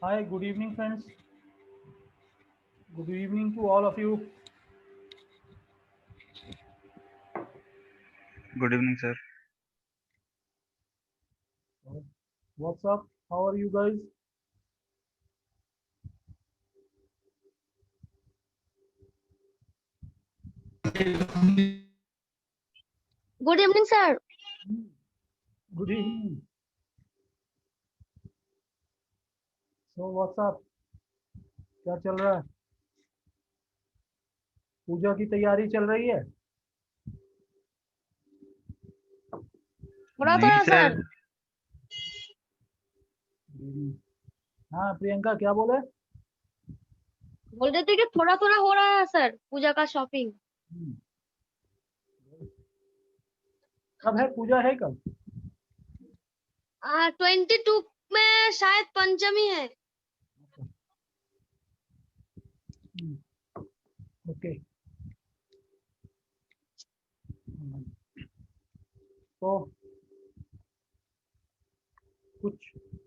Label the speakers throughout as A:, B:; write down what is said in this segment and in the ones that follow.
A: Hi, good evening, friends. Good evening to all of you.
B: Good evening, sir.
A: What's up? How are you guys?
C: Good evening, sir.
A: Good evening. So what's up? क्या चल रहा है? पूजा की तैयारी चल रही है?
C: थोड़ा
B: नहीं
C: थोड़ा
B: सर,
C: सर।
A: हाँ प्रियंका क्या बोले?
C: बोल रहे थे कि थोड़ा थोड़ा हो रहा है सर पूजा का शॉपिंग।
A: हम्म, कब है पूजा है कब?
C: 22 में शायद पंचमी है।
A: ओके। तो कुछ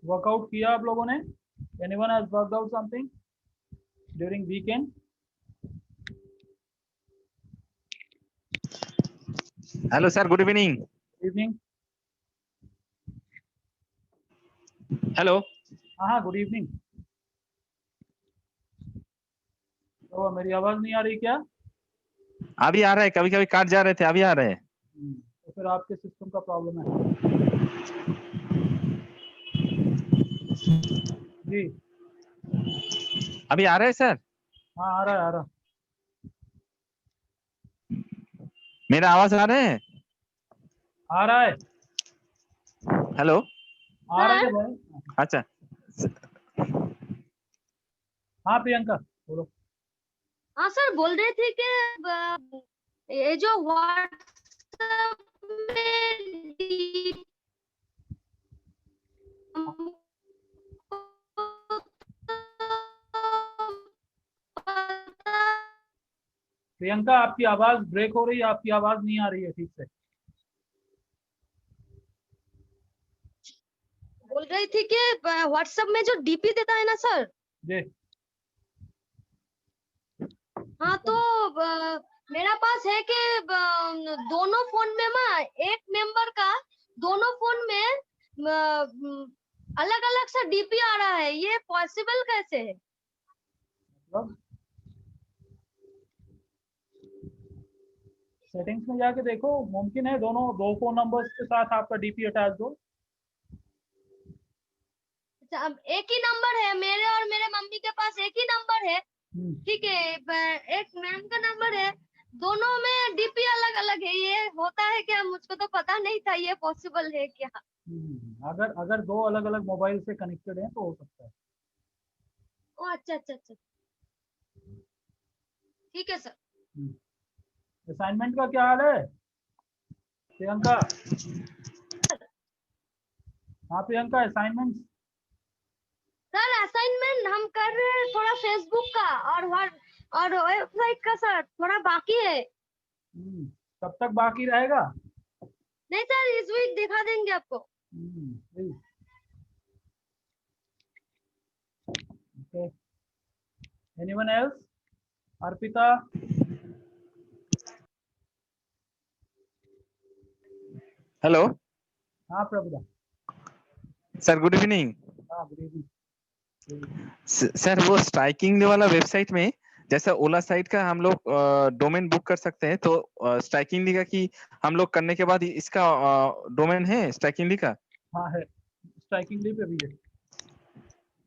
A: वर्कआउट किया आप लोगों ने? Anyone has worked out something during weekend?
B: Hello sir, good evening.
A: Evening?
B: Hello,
A: हाँ गुड इवनिंग। तो मेरी आवाज नहीं आ रही क्या?
B: अभी आ रहा है, कभी कभी काट जा रहे थे, अभी आ रहे हैं।
A: तो फिर आपके सिस्टम का प्रॉब्लम है। जी
B: अभी आ रहे हैं सर,
A: हाँ आ रहा है आ रहा है।
B: मेरा आवाज आ रहे हैं?
A: आ रहा है
B: हेलो,
A: आ रहा है
C: सर
A: भाई।
B: अच्छा।
A: हाँ प्रियंका बोलो।
C: हाँ सर, बोल रहे थे कि ये जो व्हाट्सएप में
A: प्रियंका आपकी आवाज ब्रेक हो रही है, आपकी आवाज नहीं आ रही है ठीक से।
C: बोल रही थी कि व्हाट्सएप में जो डीपी देता है ना सर।
A: जी
C: हाँ तो मेरा पास है कि दोनों फोन में ना एक मेंबर का दोनों फोन में अलग अलग सा डीपी आ रहा है, ये पॉसिबल कैसे है?
A: मतलब सेटिंग्स में जाके देखो, मुमकिन है दोनों दो फोन नंबर्स के साथ आपका डीपी अटैच हो।
C: अच्छा, अब एक ही नंबर है मेरे और मेरे मम्मी के पास, एक ही नंबर है। ठीक है, एक मैम का नंबर है, दोनों में डीपी अलग अलग है, ये होता है क्या? मुझको तो पता नहीं था, ये पॉसिबल है क्या?
A: अगर अगर दो अलग अलग मोबाइल से कनेक्टेड हैं तो हो सकता है।
C: ओ अच्छा अच्छा अच्छा, ठीक है सर।
A: असाइनमेंट का क्या हाल है प्रियंका? हाँ प्रियंका असाइनमेंट।
C: सर असाइनमेंट हम कर रहे हैं थोड़ा फेसबुक का और वेबसाइट का सर, थोड़ा बाकी है।
A: कब तक बाकी रहेगा?
C: नहीं सर, इस वीक दिखा देंगे आपको।
A: please. Okay. Anyone else? Arpita?
B: Hello
A: हाँ प्रभुदा।
B: Sir, good evening.
A: हाँ गुड इवनिंग।
B: सर, वो स्ट्राइकिंग वाला वेबसाइट में जैसा ओला साइट का हम लोग डोमेन बुक कर सकते हैं, तो स्ट्राइकिंग लिखा कि हम लोग करने के बाद इसका डोमेन है स्ट्राइकिंग लिखा।
A: हाँ है, स्ट्राइकिंग पे भी है।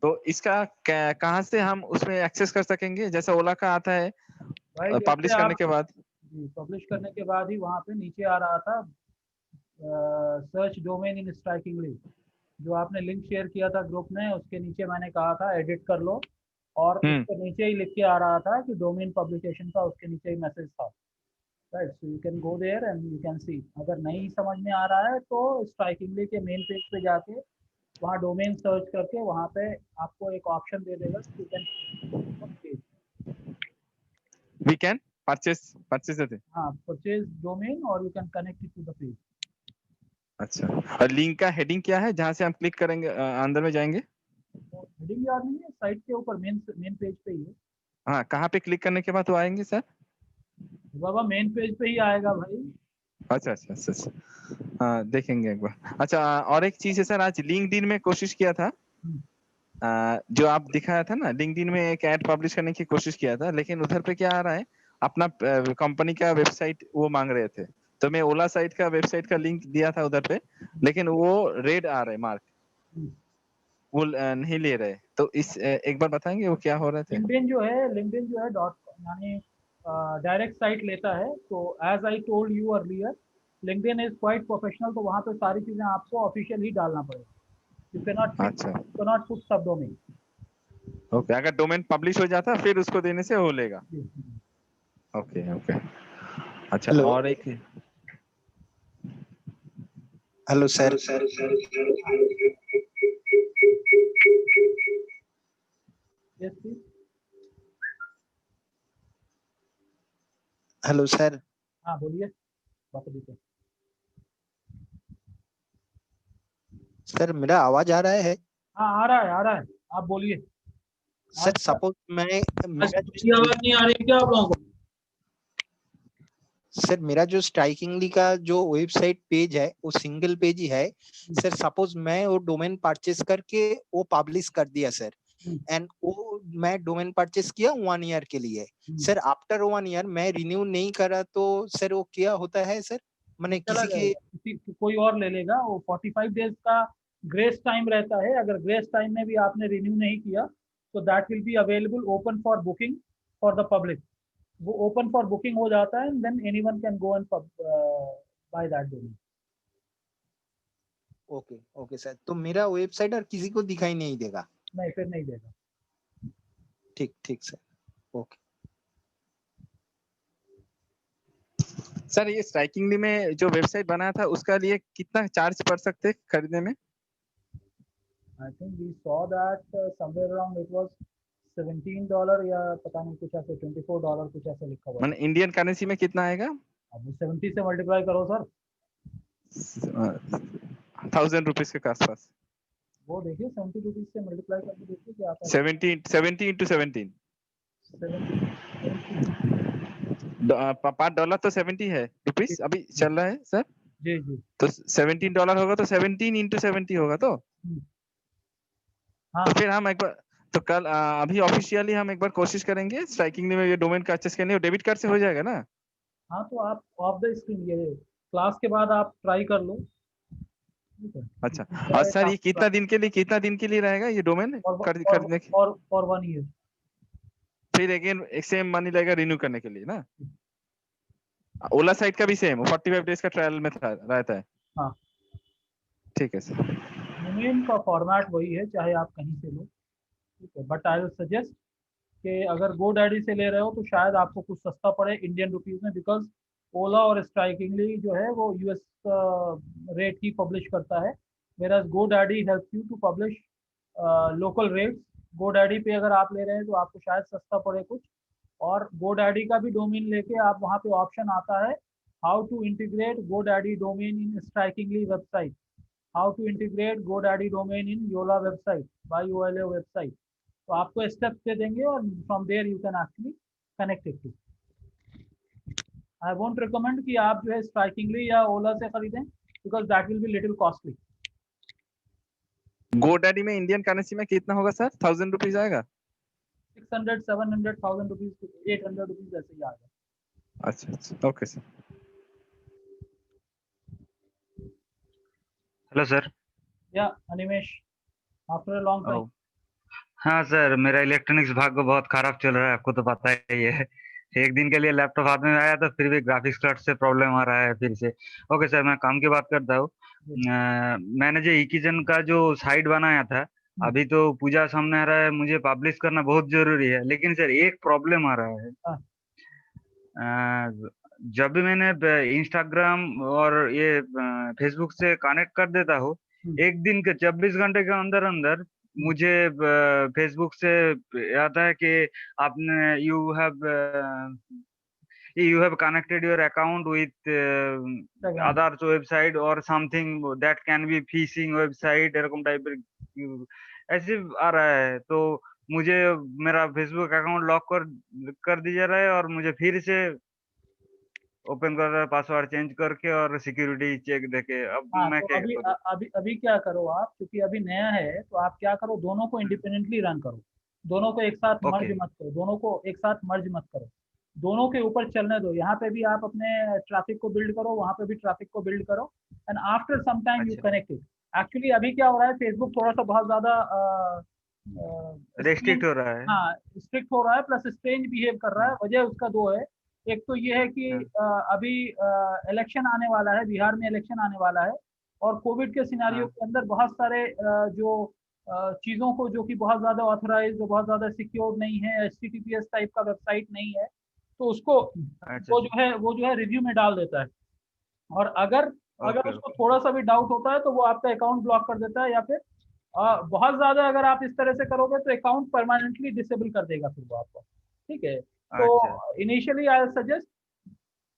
B: तो इसका कहाँ से हम उसमें एक्सेस कर सकेंगे, जैसा ओला का आता है
A: भाई जैसे
B: पब्लिश करने
A: आप
B: के बाद?
A: पब्लिश करने के बाद ही वहाँ पे नीचे आ रहा था सर्च डोमेन इन स्ट्राइकिंगली। जो आपने लिंक शेयर किया था ग्रुप में, उसके नीचे मैंने कहा था एडिट कर लो, और
B: हम्म।
A: उसके नीचे ही लिख के आ रहा था कि डोमेन पब्लिकेशन का, उसके नीचे ही मैसेज था। Right, so you can go there and you can see. अगर नहीं समझ में आ रहा है तो स्ट्राइकिंगली के मेन पेज पे जाके वहाँ डोमेन सर्च करके वहाँ पे आपको एक ऑप्शन दे देगा, you can.
B: We can purchase देते।
A: हाँ परचेज डोमेन और you can connect it to the page.
B: अच्छा, और लिंक का हेडिंग क्या है जहां से हम क्लिक करेंगे अंदर में जाएंगे?
A: हेडिंग याद नहीं है, साइट के ऊपर मेन पेज पे ही है।
B: हाँ, कहाँ पे क्लिक करने के बाद वो आएंगे सर?
A: बाबा मेन पेज पे ही आएगा भाई।
B: अच्छा अच्छा अच्छा अच्छा, हाँ देखेंगे एक बार। अच्छा, और एक चीज है सर, आज लिंक्डइन में कोशिश किया था, जो आप दिखाया था ना, लिंक्डइन में एक ऐड पब्लिश करने की कोशिश किया था, लेकिन उधर पे क्या आ रहा है, अपना कंपनी का वेबसाइट वो मांग रहे थे, तो मैं ओला साइट का वेबसाइट का लिंक दिया था उधर पे, लेकिन वो रेड आ रहे मार्क, वो नहीं ले रहे, तो इस एक बार बताएंगे वो क्या हो रहा था?
A: लिंक्डइन जो है डॉट यानी डायरेक्ट साइट लेता है। तो as I told you earlier, LinkedIn is quite professional, तो वहाँ पे सारी चीजें आपको ऑफिशियल ही डालना पड़ेगा। यू कैनॉट पुट सब डोमेन।
B: ओके, अगर डोमेन पब्लिश हो जाता फिर उसको देने से हो लेगा। ओके ओके, अच्छा।
D: हेलो।
B: और एक,
D: hello sir.
A: Yes please.
D: Hello sir.
A: हाँ बोलिए, बात दीजिए।
D: सर मेरा आवाज आ रहा है?
A: हाँ आ रहा है, आप बोलिए।
D: सर सपोज
A: आवाज नहीं आ रही क्या आप लोगों को?
D: सर मेरा जो स्ट्राइकिंगली का जो वेबसाइट पेज है वो सिंगल पेज ही है सर। सपोज मैं वो डोमेन परचेस करके वो पब्लिश कर दिया सर, एंड वो मैं डोमेन परचेस किया 1 ईयर के लिए सर। आफ्टर 1 ईयर मैं रिन्यू नहीं करा तो सर वो क्या होता है सर? मैंने
A: कोई और ले लेगा। वो 45 डेज का ग्रेस टाइम रहता है। अगर ग्रेस टाइम में भी आपने रिन्यू नहीं किया तो that will be available open for booking for the public. वो ओपन फॉर बुकिंग हो जाता है, than anyone can go and by that domain.
D: Okay okay sir, तो मेरा वेबसाइट और किसी को दिखाई नहीं देगा?
A: नहीं, फिर नहीं देगा।
D: ठीक ठीक सर, ओके।
B: सर ये स्ट्राइकिंगली में जो वेबसाइट बनाया था उसका लिए कितना चार्ज पड़ सकते खरीदने में?
A: I think we saw that somewhere around it was $17 या पता नहीं कुछ ऐसे $24 कुछ ऐसे लिखा हुआ।
B: माने इंडियन करेंसी में कितना आएगा?
A: अब 70 से मल्टीप्लाई करो सर।
B: 1000 रुपीज के आसपास।
A: वो देखिए 70 रुपीज से मल्टीप्लाई करके देखिए क्या आता है।
B: 70 into 17 $5 तो 70 है रुपीस अभी चल रहा है सर
A: जी जी।
B: तो $17 होगा तो 17 into 70 होगा तो
A: हाँ।
B: तो फिर हम एक बार तो कल अभी ऑफिशियली हम एक बार कोशिश करेंगे स्ट्राइकिंग में ये डोमेन का परचेस करने, डेबिट कार्ड से हो जाएगा ना?
A: हाँ तो आप ऑफ द स्क्रीन ये क्लास के बाद आप ट्राई कर लो।
B: अच्छा, और सर ये कितना दिन के लिए रहेगा ये डोमेन खरीदने के?
A: For 1 year.
B: फिर अगेन एक सेम मनी लगेगा रिन्यू करने के लिए ना? ओला साइट का भी सेम 45 डेज का ट्रायल में रहता है।
A: हाँ
B: ठीक है सर।
A: डोमेन का फॉर्मेट वही है चाहे आप कहीं से लो, ठीक है। बट आई विल सजेस्ट कि अगर GoDaddy से ले रहे हो तो शायद आपको कुछ सस्ता पड़े इंडियन रुपीज में, बिकॉज ओला और स्ट्राइकिंगली जो है वो US रेट ही पब्लिश करता है, whereas GoDaddy helps you to publish local rates. GoDaddy पे अगर आप ले रहे हैं तो आपको शायद सस्ता पड़े कुछ। और GoDaddy का भी डोमेन लेके आप वहाँ पे ऑप्शन आता है how to integrate GoDaddy domain in Strikingly website, how to integrate GoDaddy domain in Yola website by OLA website. तो आपको स्टेप्स दे देंगे और from there you can actually connect it to. I won't recommend कि आप जो है Strikingly या ओला से खरीदें because that will be little costly.
B: GoDaddy में इंडियन करेंसी में कितना होगा सर? 1000 रुपीज आएगा?
A: 600, 700, 1000 रुपीज, 800 रुपीज ऐसे ही आएगा।
B: अच्छा अच्छा, okay sir.
E: Hello sir.
A: Yeah Animesh, after a long time.
E: हाँ सर, मेरा इलेक्ट्रॉनिक्स भाग बहुत खराब चल रहा है, आपको तो पता ही है। एक दिन के लिए लैपटॉप हाथ में आया तो फिर भी ग्राफिक्स कार्ड से प्रॉब्लम आ रहा है फिर से। ओके सर, मैं काम की बात करता हूँ। मैंने जो इकिजन का जो साइट बनाया था, अभी तो पूजा सामने आ रहा है, मुझे पब्लिश करना बहुत जरूरी है, लेकिन सर एक प्रॉब्लम आ रहा है। जब भी मैंने इंस्टाग्राम और ये फेसबुक से कनेक्ट कर देता हूँ, एक दिन के 24 घंटे के अंदर अंदर मुझे फेसबुक से आता है कि आपने you have connected your account with other website or something that can be phishing website এরকম টাইপের ऐसे आ रहा है, तो मुझे मेरा फेसबुक अकाउंट लॉक कर दिया रहा है और मुझे फिर से ओपन कर रहा है पासवर्ड चेंज करके और सिक्योरिटी चेक देके। अब
A: हाँ,
E: मैं
A: तो
E: क्या
A: अभी
E: करूँ?
A: अभी अभी क्या करो आप, क्योंकि अभी नया है तो आप क्या करो, दोनों को इंडिपेंडेंटली रन करो, दोनों को एक साथ मर्ज
E: ओके।
A: मत करो, दोनों को एक साथ मर्ज मत करो, दोनों के ऊपर चलने दो। यहाँ पे भी आप अपने ट्रैफिक को बिल्ड करो, वहाँ पे भी ट्रैफिक को बिल्ड करो, and after some time you
E: अच्छा,
A: कनेक्ट इट। एक्चुअली अभी क्या हो रहा है, फेसबुक थोड़ा सा बहुत ज्यादा
E: रेस्ट्रिक्ट
A: स्ट्रेंज,
E: हो रहा है।
A: हाँ स्ट्रिक्ट हो रहा है, प्लस स्ट्रेंज बिहेव कर रहा है।
E: हाँ,
A: वजह उसका दो है। एक तो ये है कि
E: हाँ,
A: अभी इलेक्शन आने वाला है, बिहार में इलेक्शन आने वाला है, और कोविड के सिनारियो
E: हाँ,
A: के अंदर बहुत सारे जो चीज़ों को जो कि बहुत ज़्यादा ऑथराइज, बहुत ज़्यादा सिक्योर नहीं है, HTTPS टाइप का वेबसाइट नहीं है, तो उसको
E: अच्छा, अच्छा,
A: वो जो है रिव्यू में डाल देता है। और अगर अगर
E: ओके,
A: उसको
E: ओके,
A: थोड़ा सा भी डाउट होता है तो वो आपका अकाउंट ब्लॉक कर देता है, या फिर बहुत ज्यादा अगर आप इस तरह से करोगे तो अकाउंट परमानेंटली डिसेबल कर देगा फिर वो आपको। ठीक है, तो
E: अच्छा,
A: इनिशियली आई सजेस्ट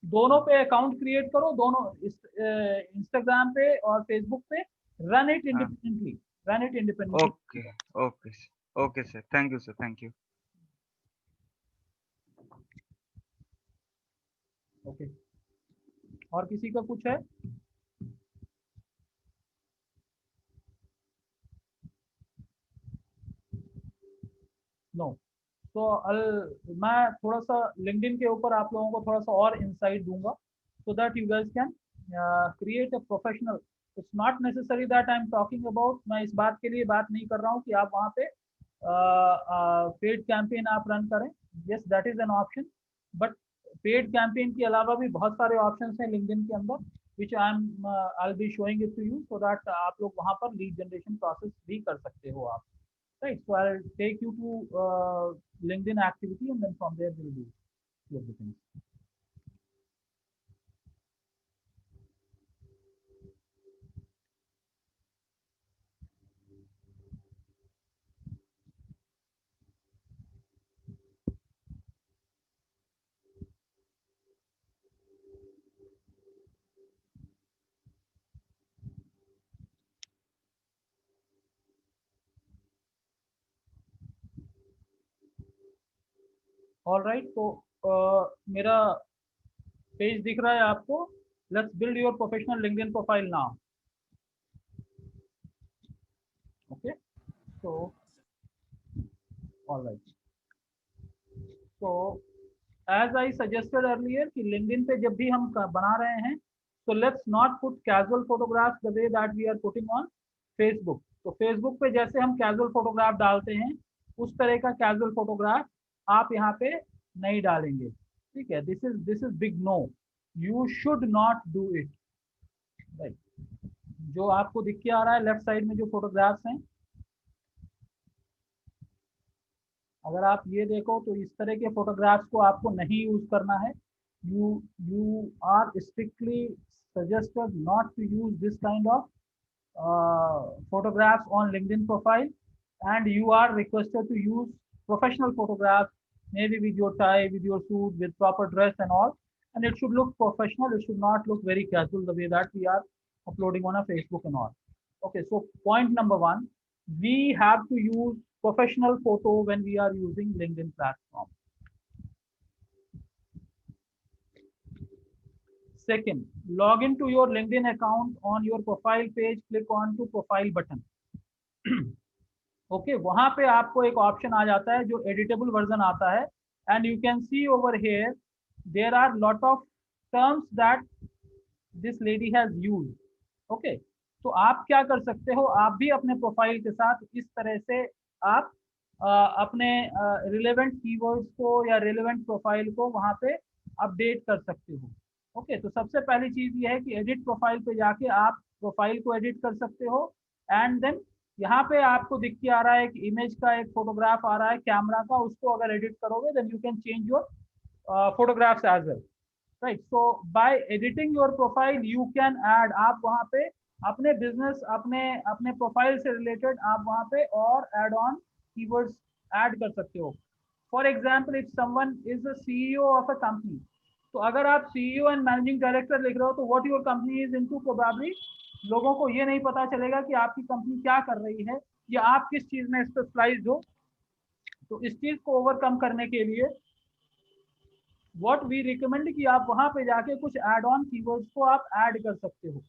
A: दोनों पे अकाउंट क्रिएट करो, दोनों इंस्टाग्राम पे और फेसबुक पे, रन इट
E: हाँ,
A: independently, run it independently.
E: Okay, okay, okay sir, thank you sir, thank you.
A: Okay, और किसी का कुछ है? नो, तो मैं थोड़ा सा लिंक्डइन के ऊपर आप लोगों को थोड़ा सा और इंसाइट दूंगा, so that you guys can create a professional. It's not necessary that I am talking about, मैं इस बात के लिए बात नहीं कर रहा हूँ कि आप वहाँ पे पेड कैंपेन आप रन करें। Yes, that is an option, but paid campaign के अलावा भी बहुत सारे ऑप्शंस हैं लिंक्डइन के अंदर, which I will be showing it to you, so that आप लोग वहाँ पर लीड जनरेशन प्रोसेस भी कर सकते हो आप। Right. So I'll take you to LinkedIn activity, and then from there we'll do few of the things. All right. तो मेरा पेज दिख रहा है आपको? Let's build your professional LinkedIn profile now. Okay. So all right. So as I suggested earlier कि LinkedIn पे जब भी हम बना रहे हैं, so let's not put casual photographs the way that we are putting on Facebook. तो Facebook पे जैसे हम casual photograph डालते हैं, उस तरह का casual photograph आप यहाँ पे नहीं डालेंगे। ठीक है, this is big no. You should not do it. Right. जो आपको दिख के आ रहा है लेफ्ट साइड में जो फोटोग्राफ्स हैं, अगर आप ये देखो तो इस तरह के फोटोग्राफ्स को आपको नहीं यूज करना है। You you are strictly suggested not to use this kind of photographs on LinkedIn profile, and you are requested to use professional photographs, maybe with your tie, with your suit, with proper dress and all, and it should look professional. It should not look very casual the way that we are uploading on a Facebook and all. Okay, so point number one, we have to use professional photo when we are using LinkedIn platform. Second, log into your LinkedIn account. On your profile page, click on to profile button. Okay, वहां पे आपको एक option आ जाता है जो editable version आता है, and you can see over here there are lot of terms that this lady has use. Okay, तो आप क्या कर सकते हो, आप भी अपने प्रोफाइल के साथ इस तरह से आप अपने रिलेवेंट कीवर्ड्स को या रिलेवेंट प्रोफाइल को वहां पे अपडेट कर सकते हो। ओके, तो सबसे पहली चीज ये है कि एडिट प्रोफाइल पे जाके आप प्रोफाइल को एडिट कर सकते हो, एंड देन यहाँ पे आपको दिख के आ रहा है कि इमेज का एक फोटोग्राफ आ रहा है कैमरा का, उसको अगर एडिट करोगे then you can change your photographs as well. Right, so by editing your profile you can add, आप वहाँ पे अपने बिजनेस, अपने अपने प्रोफाइल से रिलेटेड आप वहाँ पे और एड ऑन कीवर्ड्स ऐड कर सकते हो। For example, if someone is a CEO of a company, तो अगर आप CEO एंड मैनेजिंग डायरेक्टर लिख रहे हो तो what your company is into, probably लोगों को ये नहीं पता चलेगा कि आपकी कंपनी क्या कर रही है, या आप किस चीज में स्पेशलाइज्ड हो। तो इस चीज को ओवरकम करने के लिए व्हाट वी रिकमेंड कि आप वहां पे जाके कुछ एड ऑन कीवर्ड्स को आप ऐड कर सकते हो,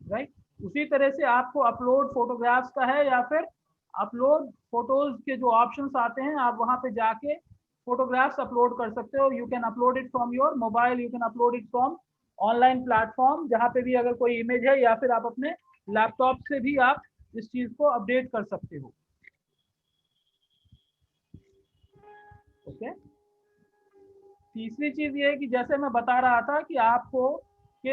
A: राइट। उसी तरह से आपको अपलोड फोटोग्राफ्स का है या फिर अपलोड फोटोज के जो ऑप्शंस आते हैं, आप वहां पे जाके फोटोग्राफ्स अपलोड कर सकते हो। You can upload it from your mobile, you can upload it from online platform, जहाँ पे भी अगर कोई इमेज है, या फिर आप अपने लैपटॉप से भी आप इस चीज को अपडेट कर सकते हो। ओके। तीसरी चीज ये है कि जैसे मैं बता रहा था कि आपको कि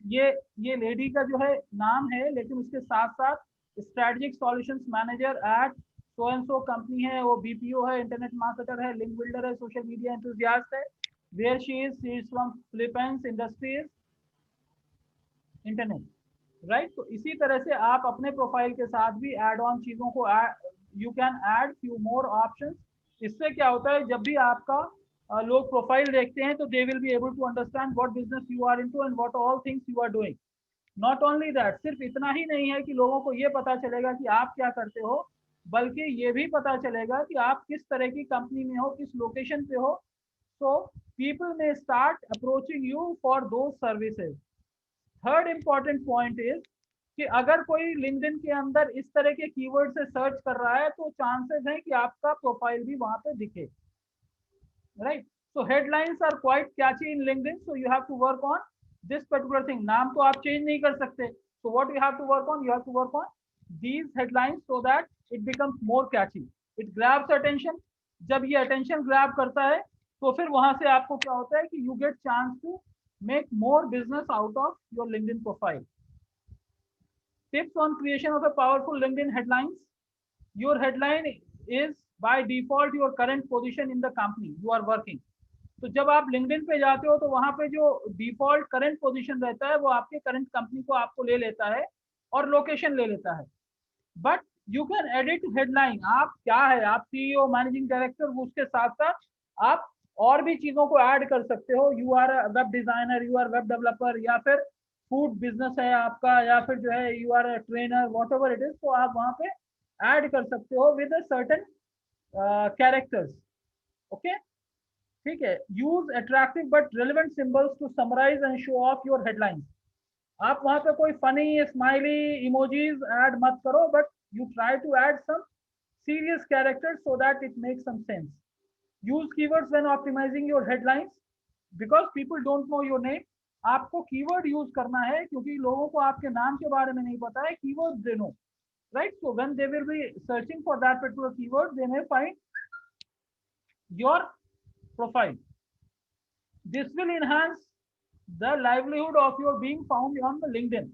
A: ये लेडी का जो है नाम है, लेकिन उसके साथ साथ strategic solutions manager at so and so company है, वो बीपीओ है, इंटरनेट मार्केटर है, लिंक बिल्डर है, सोशल मीडिया एंथुसियास्ट है, where she is from Philippines, industries internet, right. तो इसी तरह से आप अपने प्रोफाइल के साथ भी एड ऑन चीजों को you can add few more options. इससे क्या होता है, जब भी आपका लोग प्रोफाइल देखते हैं तो they will be able to understand what business you are into and what all things you are doing. Not only that, सिर्फ इतना ही नहीं है कि लोगों को ये पता चलेगा कि आप क्या करते हो, बल्कि ये भी पता चलेगा कि आप किस तरह की कंपनी में हो, किस लोकेशन पे हो। सो पीपल में start approaching you for those services. Third important point is कि अगर कोई लिंक्डइन के अंदर इस तरह के कीवर्ड से सर्च कर रहा है तो चांसेस हैं कि आपका प्रोफाइल भी वहां पे दिखे, right. So headlines are quite catchy in LinkedIn, so you have to work on this particular thing. नाम तो आप चेंज नहीं कर सकते, so what you have to work on, you have to work on these headlines so that it becomes more catchy, it grabs attention. जब ये attention grab करता है तो फिर वहां से आपको क्या होता है कि you get chance to make more business out of your LinkedIn profile. Tips on creation of a powerful LinkedIn headlines. Your headline is by default your current position in the company you are working. तो जब आप LinkedIn पे जाते हो तो वहां पे जो डिफॉल्ट करंट पोजीशन रहता है वो आपके करंट कंपनी को आपको ले लेता है और लोकेशन ले लेता है। But you can edit headline, आप क्या है, आप सीईओ, मैनेजिंग डायरेक्टर, उसके साथ साथ आप और भी चीजों को ऐड कर सकते हो। You are web designer, you are web developer, या फिर फूड बिजनेस है आपका, या फिर जो है you are trainer, whatever it is, तो आप वहां पे ऐड कर सकते हो विद सर्टेन कैरेक्टर्स। ओके, ठीक है। Use attractive but relevant symbols to summarise and show off your headlines. आप वहां पे कोई फनी स्माइली इमोजीज ऐड मत करो, but you try to add some serious characters so that it makes some sense. Use keywords when optimizing your headlines because people don't know your name. आपको keyword use करना है क्योंकि लोगों को आपके नाम के बारे में नहीं पता है, keyword they know, right. So when they will B searching for that particular keyword they may find your profile. This will enhance the livelihood of your being found on the LinkedIn.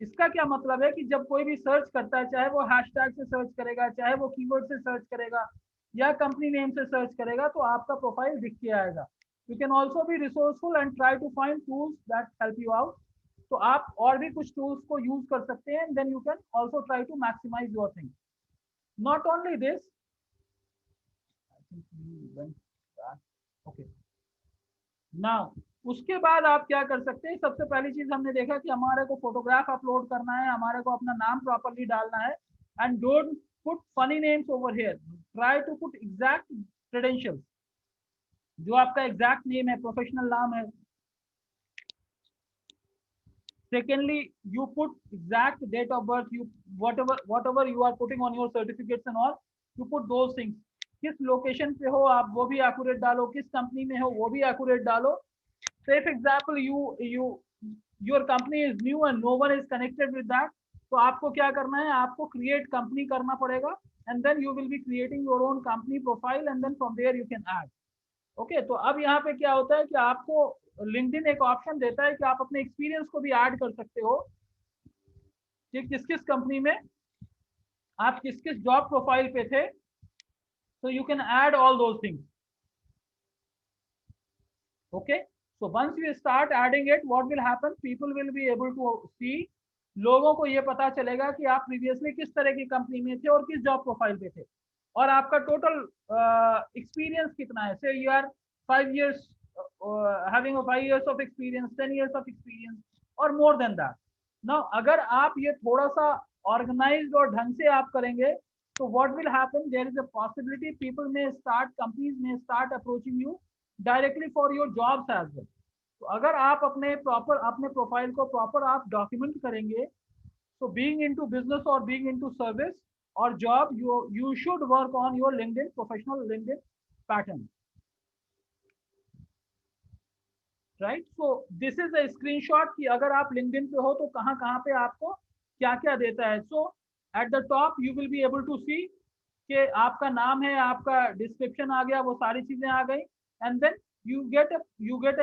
A: इसका क्या मतलब है कि जब कोई भी search करता है, चाहे वो हैशटैग से सर्च करेगा, चाहे वो कीवर्ड से सर्च करेगा या कंपनी नेम से सर्च करेगा, तो आपका प्रोफाइल दिख के आएगा। You can also be resourceful and try to find tools that help you out. तो आप और भी कुछ टूल्स को यूज कर सकते हैं, then you can also try to maximise your thing. Not only this, okay, now उसके बाद आप क्या कर सकते हैं। सबसे पहली चीज हमने देखा कि हमारे को फोटोग्राफ अपलोड करना है, हमारे को अपना नाम प्रॉपर्ली डालना है, and don't put funny names over here, try to put exact credentials, जो आपका एग्जैक्ट नेम है, प्रोफेशनल नाम है। Secondly, you put exact date of birth, you whatever you are putting on your certificates and all, you put those things. किस location पे हो आप वो भी एक्यूरेट डालो, किस कंपनी में हो वो भी एक्यूरेट डालो। Say for example your company is new and no one is connected with that, तो आपको क्या करना है, आपको क्रिएट कंपनी करना पड़ेगा, and then you will be creating your own company profile and then from there you can add. Okay, तो अब यहाँ पे क्या होता है कि आपको लिंक्डइन एक ऑप्शन देता है कि आप अपने एक्सपीरियंस को भी ऐड कर सकते हो कि किस किस कंपनी में आप किस किस जॉब प्रोफाइल पे थे, so you can add all those things. Okay, so once you start adding it, what will happen, people will be able to see, लोगों को ये पता चलेगा कि आप प्रीवियसली किस तरह की कंपनी में थे और किस जॉब प्रोफाइल पे थे, और आपका टोटल एक्सपीरियंस कितना है। से you are 5 years having a 5 years of experience, 10 years of experience or more than that, Now अगर आप ये थोड़ा सा ऑर्गेनाइज्ड और ढंग से आप करेंगे तो what will happen, there is a possibility people may start, companies may start approaching you directly for your jobs as well. तो अगर आप अपने प्रॉपर अपने प्रोफाइल को प्रॉपर आप डॉक्यूमेंट करेंगे, so being into business or being into service or job, you should work on your LinkedIn, professional LinkedIn pattern, right? So this is a screenshot कि अगर आप LinkedIn पे हो तो कहाँ कहाँ पे आपको क्या क्या देता है. So at the top you will be able to see कि आपका नाम है, आपका डिस्क्रिप्शन आ गया, वो सारी चीजें आ गई. And then you get a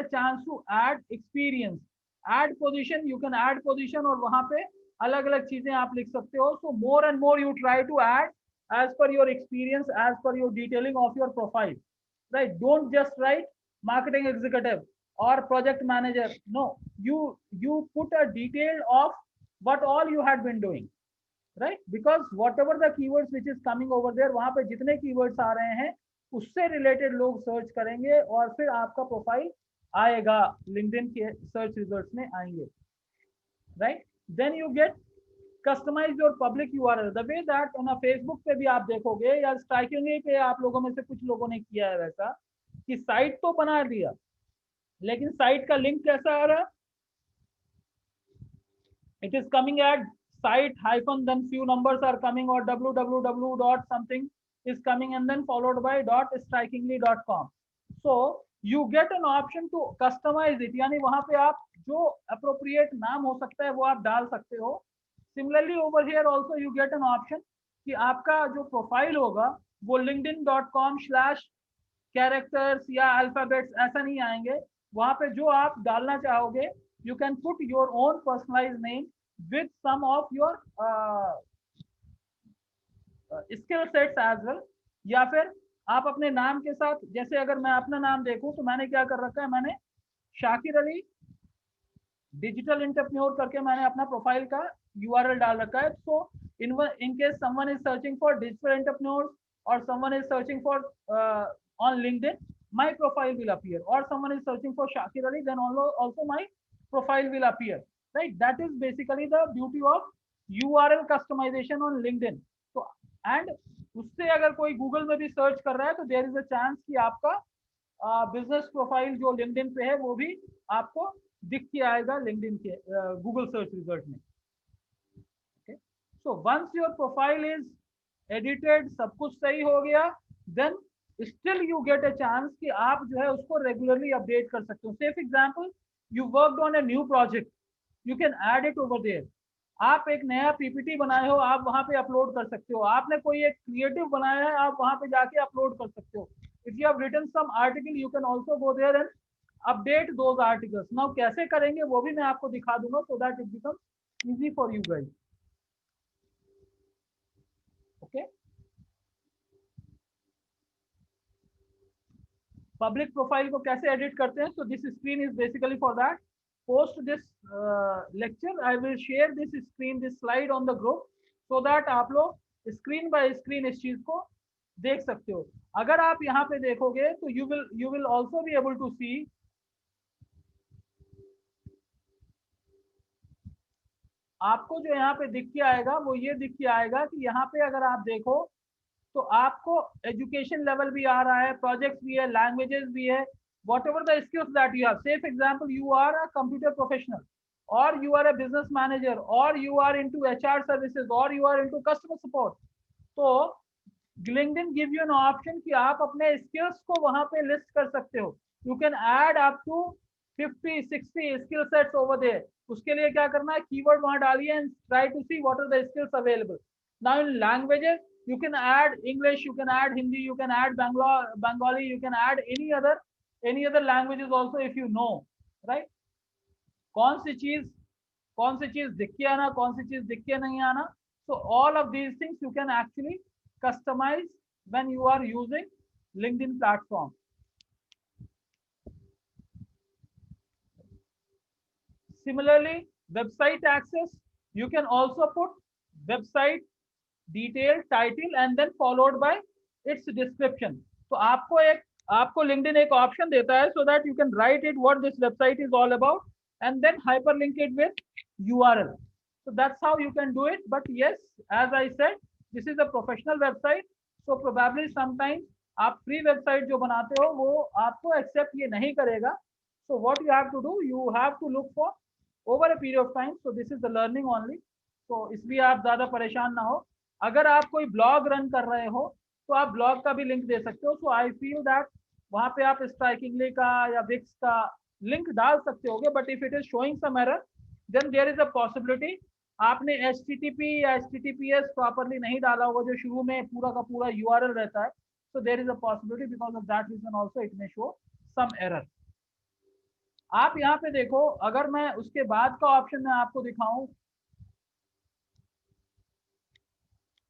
A: chance to add experience, add position, you can add position और वहाँ पे अलग अलग चीजें आप लिख सकते हो. So more and more you try to add as per your experience, as per your detailing of your profile, right? Don't just write marketing executive or project manager. No, you put a detail of what all you had been doing, right? Because whatever the keywords which is coming over there, वहाँ पे जितने keywords आ रहे हैं उससे related लोग search करेंगे और फिर आपका प्रोफाइल आएगा, लिंक्डइन के सर्च रिजल्ट्स में आएंगे, right? Then you get customise your public URL the way that on Facebook पे भी आप देखोगे या स्ट्राइकिंगली पे आप लोगों में से कुछ लोगों ने किया है वैसा कि साइट तो बना दिया लेकिन साइट का लिंक कैसा आ रहा है? It is coming at site hyphen then few numbers are coming or www dot something is coming and then followed by dot strikingly.com. So you get an option to customize it, यानी वहां पे आप जो appropriate नाम हो सकता है वो आप डाल सकते हो. Similarly over here also you get an option कि आपका जो प्रोफाइल होगा वो linkedin.com/characters या alphabets ऐसा नहीं आएंगे. वहां पे जो आप डालना चाहोगे you can put your own personalized name with some of your skill sets as well. या फिर आप अपने नाम के साथ, जैसे अगर मैं अपना नाम देखूं तो मैंने क्या कर रखा है, मैंने शाकिर अली डिजिटल एंटरप्रेन्योर करके मैंने अपना प्रोफाइल का यूआरएल डाल रखा है. सो in case someone is searching for digital entrepreneurs or someone is searching for on LinkedIn, my profile will appear, or someone is searching for Shakir Ali, then also my profile will appear, right? That is basically the beauty of URL customization on LinkedIn. So and उससे अगर कोई Google में भी search कर रहा है तो there is a chance कि आपका बिजनेस प्रोफाइल जो लिंक्डइन पे है वो भी आपको दिख के आएगा लिंक्डइन के गूगल सर्च रिजल्ट में. Okay, so once your profile is edited, सब कुछ सही हो गया, then still you get a chance कि आप जो है उसको रेगुलरली अपडेट कर सकते हो. Say for example you worked on a new project, you can add it over there. आप एक नया पीपीटी बनाए हो, आप वहां पे अपलोड कर सकते हो. आपने कोई एक क्रिएटिव बनाया है, आप वहां पे जाके अपलोड कर सकते हो. If you have written some article you can also go there and update those articles. Now कैसे करेंगे वो भी मैं आपको दिखा दूंगा so that it becomes easy for you guys. Okay, public profile को कैसे एडिट करते हैं? So this screen is basically for that. Post this lecture, I will share this screen, this slide on the group so that आप लोग screen bye screen इस चीज को देख सकते हो. अगर आप यहाँ पे देखोगे तो you will also be able to see आपको जो यहाँ पे दिख के आएगा वो ये दिख के आएगा कि यहाँ पे अगर आप देखो तो आपको एजुकेशन लेवल भी आ रहा है, प्रोजेक्ट्स भी है, लैंग्वेजेस भी है, whatever the skills that you have. Say for example you are a computer professional or you are a business manager or you are into HR services or you are into customer support. तो LinkedIn give you an option कि आप अपने skills को वहां पे list कर सकते हो. You can add up to 50-60 skill sets over there. उसके लिए क्या करना है, कीवर्ड वहां डालिए and try to see what are the skills available. Now in languages you can add English, you can add Hindi, you can add Bengali, you can add any other languages also if you know, right? कौन सी चीज दिख के आना, कौन सी चीज दिख के नहीं आना. So all of these things you can actually customize when you are using LinkedIn platform. Similarly, website access, you can also put website detail, title and then followed by its description. तो आपको LinkedIn एक option देता है so that you can write it what this website is all about and then hyperlink it with URL. So that's how you can do it. But yes, as I said, this is a professional website, so probably sometimes आप free website जो बनाते हो वो आपको accept ये नहीं करेगा. So what you have to do, you have to look for over a period of time. So this is the learning only. So इसलिए आप ज़्यादा परेशान ना हो. अगर आप कोई blog run कर रहे हो तो आप blog का भी link दे सकते हो. So I feel that वहाँ पे आप Strikingly का या Wix का link डाल सकते होगे. But if it is showing some error, then there is a possibility आपने HTTP या HTTPS प्रॉपरली नहीं डाला होगा जो शुरू में पूरा का पूरा URL रहता है. So there is a possibility because of that reason also it may show some error. आप यहाँ पे देखो, अगर मैं उसके बाद का ऑप्शन मैं आपको दिखाऊं,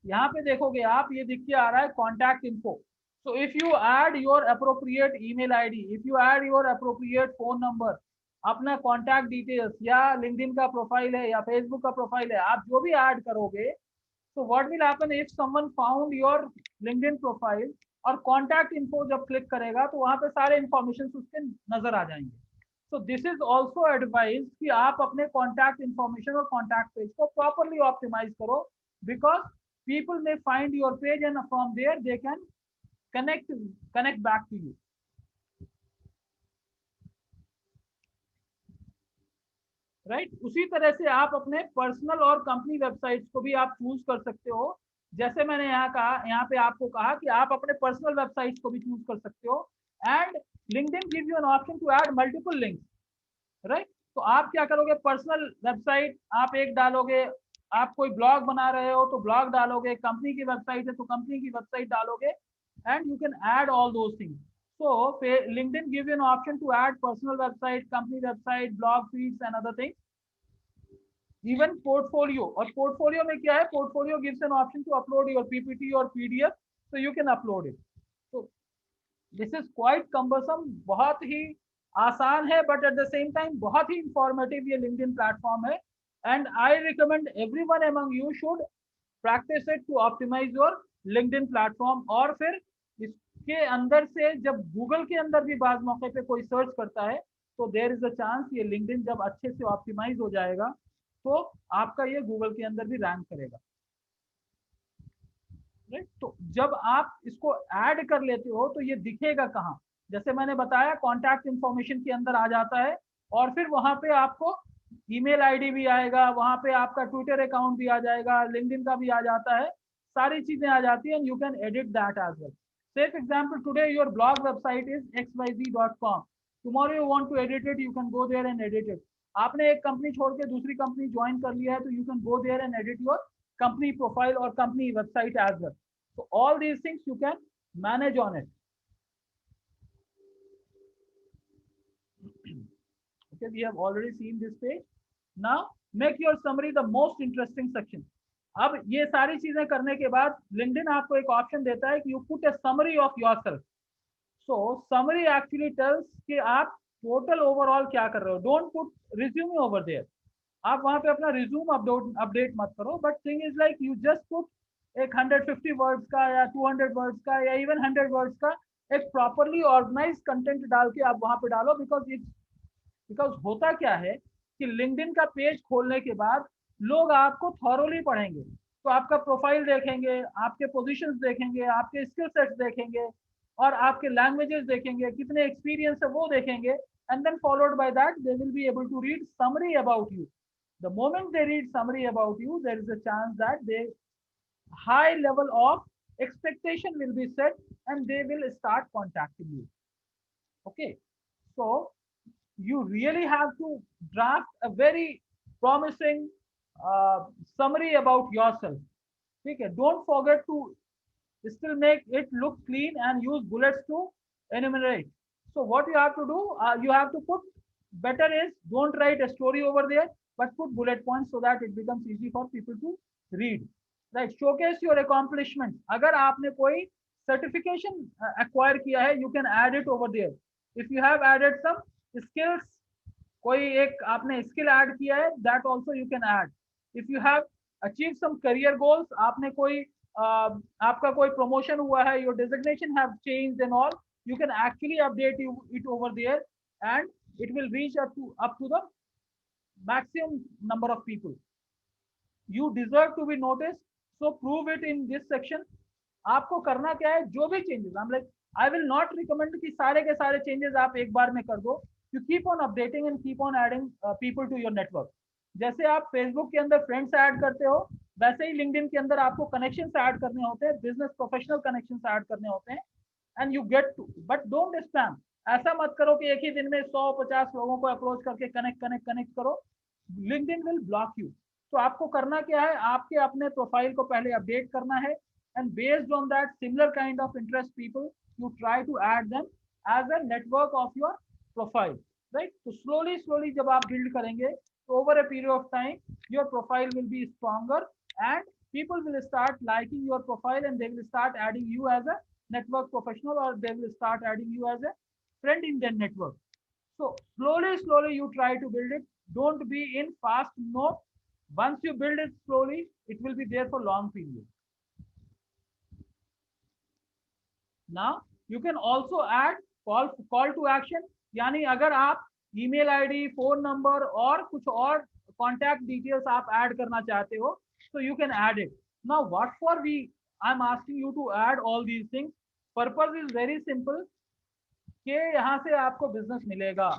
A: यहाँ पे देखोगे आप, ये दिख के आ रहा है contact info. So if you add your appropriate email ID, if you add your appropriate phone number, अपना कॉन्टैक्ट डिटेल्स या लिंक्डइन का प्रोफाइल है या फेसबुक का प्रोफाइल है, आप जो भी ऐड करोगे, तो what will happen if someone found your LinkedIn profile और कॉन्टैक्ट इन्फो जब क्लिक करेगा तो वहां पे सारे इंफॉर्मेशन उसके नजर आ जाएंगे. So this is also advise कि आप अपने कॉन्टैक्ट इन्फॉर्मेशन और कॉन्टैक्ट पेज को प्रॉपरली ऑप्टिमाइज करो, because people may find your page and from there they can connect back to you. Right उसी तरह से आप अपने पर्सनल और कंपनी वेबसाइट्स को भी आप चूज कर सकते हो. जैसे मैंने यहाँ पे आपको कहा कि आप अपने पर्सनल वेबसाइट्स को भी चूज कर सकते हो. And LinkedIn give you an option to add multiple links. Right तो आप क्या करोगे, पर्सनल वेबसाइट आप एक डालोगे, आप कोई ब्लॉग बना रहे हो तो ब्लॉग डालोगे, कंपनी की वेबसाइट है तो कंपनी की वेबसाइट डालोगे, and you can add all those things. So LinkedIn gives you an option to add personal website, company website, blog feeds and other things. Even portfolio, और portfolio में क्या है, portfolio gives an option to upload your PPT or PDF, so you can upload it. So this is quite cumbersome, बहुत ही आसान है, but at the same time बहुत ही informative ये LinkedIn platform है, and I recommend everyone among you should practice it to optimize your LinkedIn platform. और फिर के अंदर से जब गूगल के अंदर भी बाज मौके पे कोई सर्च करता है तो देयर इज अ चांस ये लिंक्डइन जब अच्छे से ऑप्टिमाइज हो जाएगा तो आपका ये गूगल के अंदर भी रैंक करेगा. राइट तो जब आप इसको ऐड कर लेते हो तो ये दिखेगा कहाँ, जैसे मैंने बताया कॉन्टैक्ट इंफॉर्मेशन के अंदर आ जाता है, और फिर वहां पे आपको ईमेल आईडी भी आएगा, वहां पे आपका ट्विटर अकाउंट भी आ जाएगा, लिंक्डइन का भी आ जाता है, सारी चीजें आ जाती हैं. You can edit that as well. Say for example, today your blog website is xyz.com. Tomorrow you want to edit it, you can go there and edit it. आपने एक कंपनी छोड़ के दूसरी कंपनी ज्वाइन कर लिया है तो you can go there and edit your company profile or company website as well. So all these things you can manage on it. Okay, we have already seen this page. Now make your summary the most interesting section. अब ये सारी चीजें करने के बाद LinkedIn आपको एक option देता है कि you put a summary of yourself. So summary actually tells कि आप टोटल ओवरऑल क्या कर रहे हो. Don't put resume over there. आप वहां पे अपना रिज्यूम अपडेट मत करो, but thing is like you just put एक 150 वर्ड्स का या 200 वर्ड्स का या इवन 100 वर्ड्स का एक प्रॉपरली ऑर्गेनाइज कंटेंट डाल के आप वहां पे डालो. बिकॉज होता क्या है कि लिंक्डइन का पेज खोलने के बाद लोग आपको थॉरोली पढ़ेंगे, तो आपका प्रोफाइल देखेंगे, आपके पोजीशंस देखेंगे, आपके स्किल सेट्स देखेंगे, और आपके लैंग्वेजेस देखेंगे, कितने एक्सपीरियंस है वो देखेंगे, and then followed by that they will be able to read summary about you. The moment they read summary about you, there is a chance that they high level of expectation will be set and they will start contacting you. Okay, so you really have to draft a very promising summary about yourself. Okay, don't forget to still make it look clean and use bullets to enumerate. So what you have to do, you have to put, better is don't write a story over there, but put bullet points so that it becomes easy for people to read. Right, showcase your accomplishments. अगर आपने कोई certification acquire किया है, you can add it over there. If you have added some skills, कोई एक आपने skill add किया है, that also you can add. If you have achieved some career goals, आपने कोई आपका कोई promotion हुआ है, your designation have changed and all, you can actually update it over there, and it will reach up to the maximum number of people. You deserve to be noticed, so prove it in this section. आपको करना क्या है, जो भी changes, I'm like, I will not recommend कि सारे के सारे चेंजेस आप एक बार में कर दो. You keep on updating and keep on adding people to your network. जैसे आप फेसबुक के अंदर फ्रेंड्स ऐड करते हो, वैसे ही लिंक्डइन के अंदर आपको कनेक्शंस ऐड करने होते हैं, बिजनेस प्रोफेशनल कनेक्शंस ऐड करने होते हैं. And you get to, but don't spam. ऐसा मत करो कि एक ही दिन में 100-50 लोगों को अप्रोच करके कनेक्ट करो. LinkedIn will block you. तो आपको करना क्या है, आपके अपने प्रोफाइल को पहले अपडेट करना है, and based on that similar kind of interest people, you try to add them as a network of your profile, right? So slowly jab aap build karenge, so over a period of time your profile will be stronger and people will start liking your profile and they will start adding you as a network professional, or they will start adding you as a friend in their network. So slowly you try to build it. Don't be in fast mode. Once you build it slowly, it will be there for long period. Now you can also add call to action. यानी अगर आप email ID, phone number और कुछ और contact details आप add करना चाहते हो, so you can add it. Now what for I'm asking you to add all these things. Purpose is very simple कि यहाँ से आपको बिजनेस मिलेगा.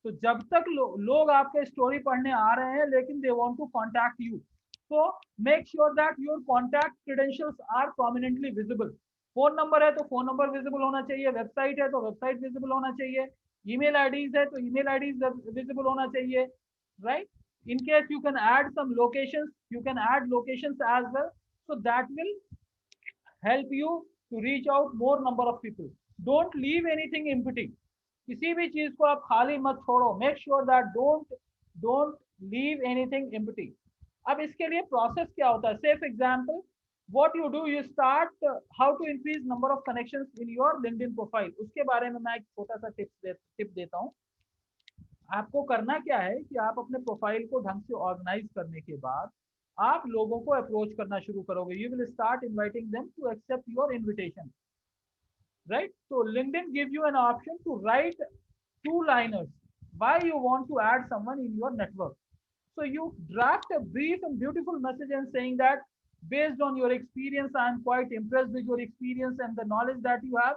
A: तो जब तक लोग आपके स्टोरी पढ़ने आ रहे हैं लेकिन they want to contact you, so make sure that your contact credentials are prominently visible. Phone number है तो फोन नंबर विजिबल होना चाहिए, वेबसाइट है तो वेबसाइट विजिबल होना चाहिए, ईमेल आईडीज है तो ईमेल आईडीज विजिबल होना चाहिए, right? In case you can add some locations, you can add locations as well, so that will help you to reach out more number of people. Don't leave anything empty. किसी भी चीज को आप खाली मत छोड़ो. Make sure that don't leave anything empty. अब इसके लिए प्रोसेस क्या होता है? Say for example, what you do, you start how to increase number of connections in your LinkedIn profile. उसके बारे में मैं एक छोटा सा टिप देता हूँ. आपको करना क्या है कि आप अपने प्रोफाइल को ढंग से ऑर्गेनाइज करने के बाद आप लोगों को अप्रोच करना शुरू करोगे. You will start inviting them to accept your invitation, right? So LinkedIn give you an option to write 2-liners why you want to add someone in your network. So you draft a brief and beautiful message and saying that based on your experience, I am quite impressed with your experience and the knowledge that you have.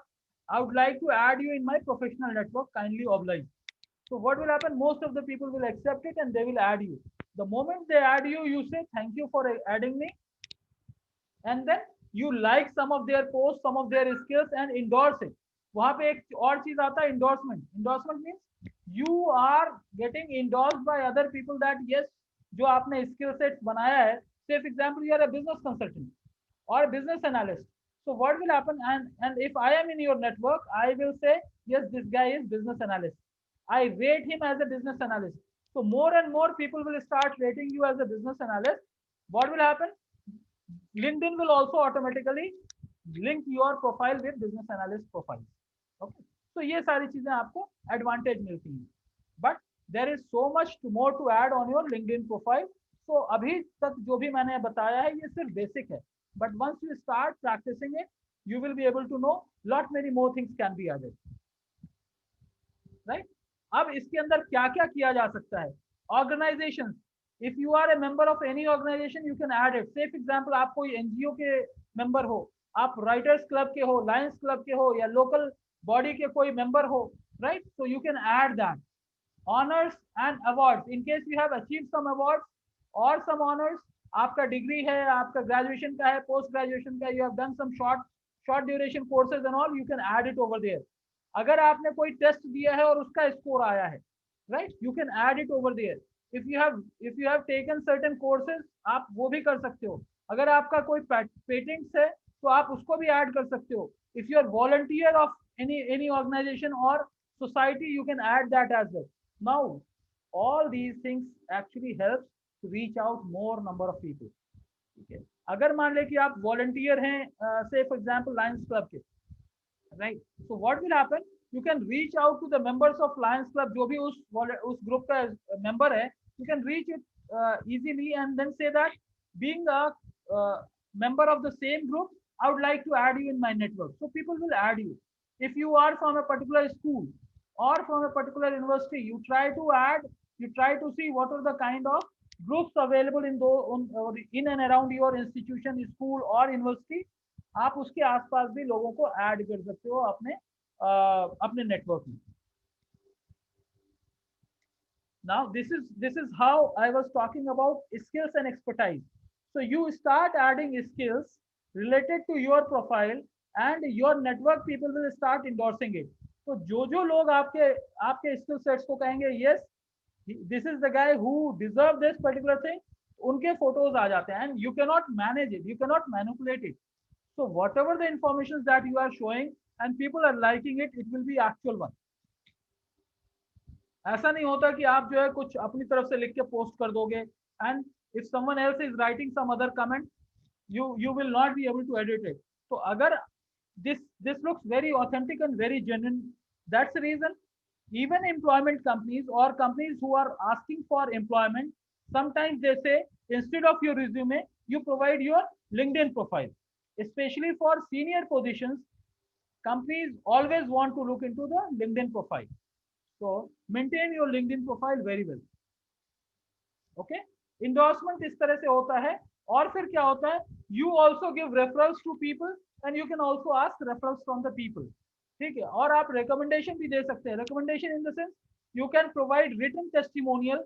A: I would like to add you in my professional network. Kindly oblige. So what will happen? Most of the people will accept it and they will add you. The moment they add you, you say thank you for adding me, and then you like some of their posts, some of their skills and endorse it. वहां पे एक और चीज आता है, endorsement. Endorsement means you are getting endorsed by other people that yes, जो आपने skill sets बनाया है. Say for example, you are a business consultant or a business analyst. So what will happen? And if I am in your network, I will say, yes, this guy is business analyst. I rate him as a business analyst. So more and more people will start rating you as a business analyst. What will happen? LinkedIn will also automatically link your profile with business analyst profile. Okay. So ये सारी चीजें आपको advantage मिलती हैं. But there is so much more to add on your LinkedIn profile. So अभी तक जो भी मैंने बताया है ये सिर्फ बेसिक है. But once you start practicing it, you will be able to know lot many more things can be added. Right? अब इसके अंदर क्या क्या किया जा सकता है? Organizations. If you are a member of any organization, you can add it. Say for example, आप कोई NGO के member हो, आप Writers Club के हो, Lions Club के हो, या local body के कोई member हो, right? So you can add that. Honors and awards. In case you have achieved some awards or some honors, आपका डिग्री है, आपका ग्रेजुएशन का है, पोस्ट ग्रेजुएशन का, you have done some short duration courses and all, you can add it over there. अगर आपने कोई test दिया है और उसका स्कोर आया है, right? You can add it over there. If you have taken certain courses, आप वो भी कर सकते हो. अगर आपका कोई पेटेंट्स है तो आप उसको भी ऐड कर सकते हो. If you are volunteer of any organization or society, you can add that as well. Now, all these things actually helps to reach out more number of people. ठीक है? अगर मान ले कि आप volunteer हैं, say for example Lions Club के, right? So what will happen? You can reach out to the members of Lions Club, जो भी उस group का member है, you can reach it easily and then say that being a member of the same group, I would like to add you in my network. So people will add you. If you are from a particular school or from a particular university, you try to see what are the kind of groups available in and around your institution, school or university, आप उसके आसपास भी लोगों को add कर सकते हो अपने नेटवर्क में. Now this is how I was talking about skills and expertise. So you start adding skills related to your profile and your network people will start endorsing it. तो जो लोग आपके skill sets को कहेंगे yes, this is the guy who deserve this particular thing, उनके photos आ जाते हैं, and you cannot manage it, you cannot manipulate it. So whatever the information that you are showing and people are liking it, it will be actual one. ऐसा नहीं होता कि आप जो है कुछ अपनी तरफ से लिख के पोस्ट कर दोगे and if someone else is writing some other comment you will not be able to edit it. तो अगर this looks very authentic and very genuine, that's the reason even employment companies or companies who are asking for employment, sometimes they say instead of your resume you provide your LinkedIn profile. Especially for senior positions, companies always want to look into the LinkedIn profile. So maintain your LinkedIn profile very well. Okay, endorsement इस तरह से होता है. और फिर क्या होता है, you also give referrals to people and you can also ask referrals from the people. ठीक है, और आप recommendation भी दे सकते हैं. Recommendation in the sense you can provide written testimonial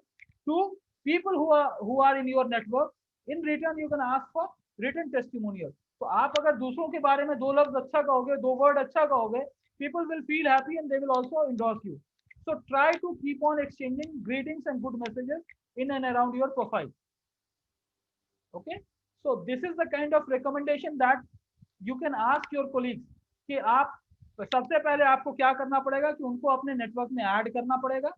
A: to people who are in your network. In return you can ask for written testimonial. तो आप अगर दूसरों के बारे में 2 लफ्ज अच्छा कहोगे, 2 वर्ड अच्छा कहोगे, people will feel happy and they will also endorse you. So try to keep on exchanging greetings and good messages in and around your profile. Okay, so this is the kind of recommendation that you can ask your colleagues कि आप सबसे पहले आपको क्या करना पड़ेगा कि उनको अपने नेटवर्क में ऐड करना पड़ेगा,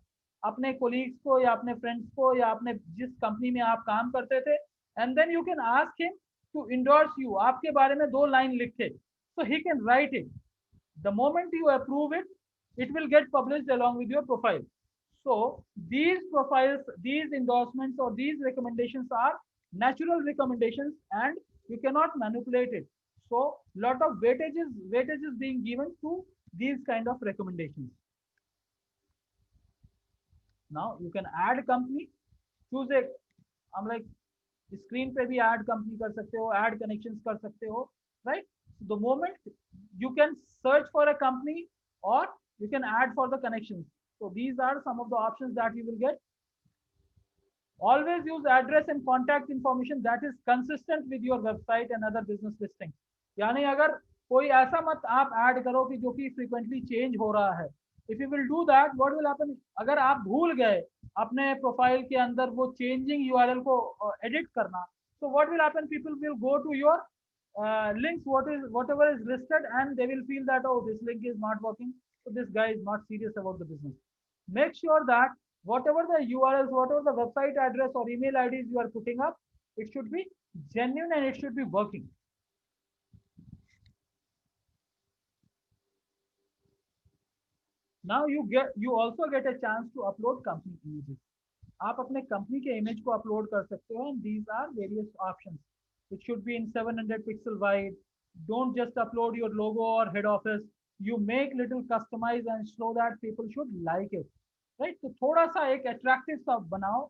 A: अपने कोलीग्स को या अपने फ्रेंड्स को या अपने जिस कंपनी में आप काम करते थे, and then you can ask him to endorse you. आपके बारे में 2 लाइन लिखे, so he can write it. The moment you approve it, it will get published along with your profile. So these profiles, these endorsements or these recommendations are natural recommendations and you cannot manipulate it. So lot of weightage is being given to these kind of recommendations. Now you can add company, choose a, I'm like screen पे भी add company कर सकते हो, add connections कर सकते हो, right? The moment you can search for a company or you can add for the connections. So these are some of the options that you will get. Always use address and contact information that is consistent with your website and other business listings. यानी अगर कोई ऐसा मत आप add करो कि जो कि frequently change हो रहा है. If you will do that, what will happen? अगर आप भूल गए अपने प्रोफाइल के अंदर वो changing URL को edit करना, so what will happen? People will go to your links, whatever is listed, and they will feel that, oh, this link is not working, so this guy is not serious about the business. Make sure that whatever the URLs, whatever the website address or email IDs you are putting up, it should be genuine and it should be working. Now you also get a chance to upload company images. आप अपने company के image को upload कर सकते हो, and these are various options. It should be in 700 pixel wide. Don't just upload your logo or head office. You make little customize and so that people should like it, right? तो थोड़ा सा एक attractive सा बनाओ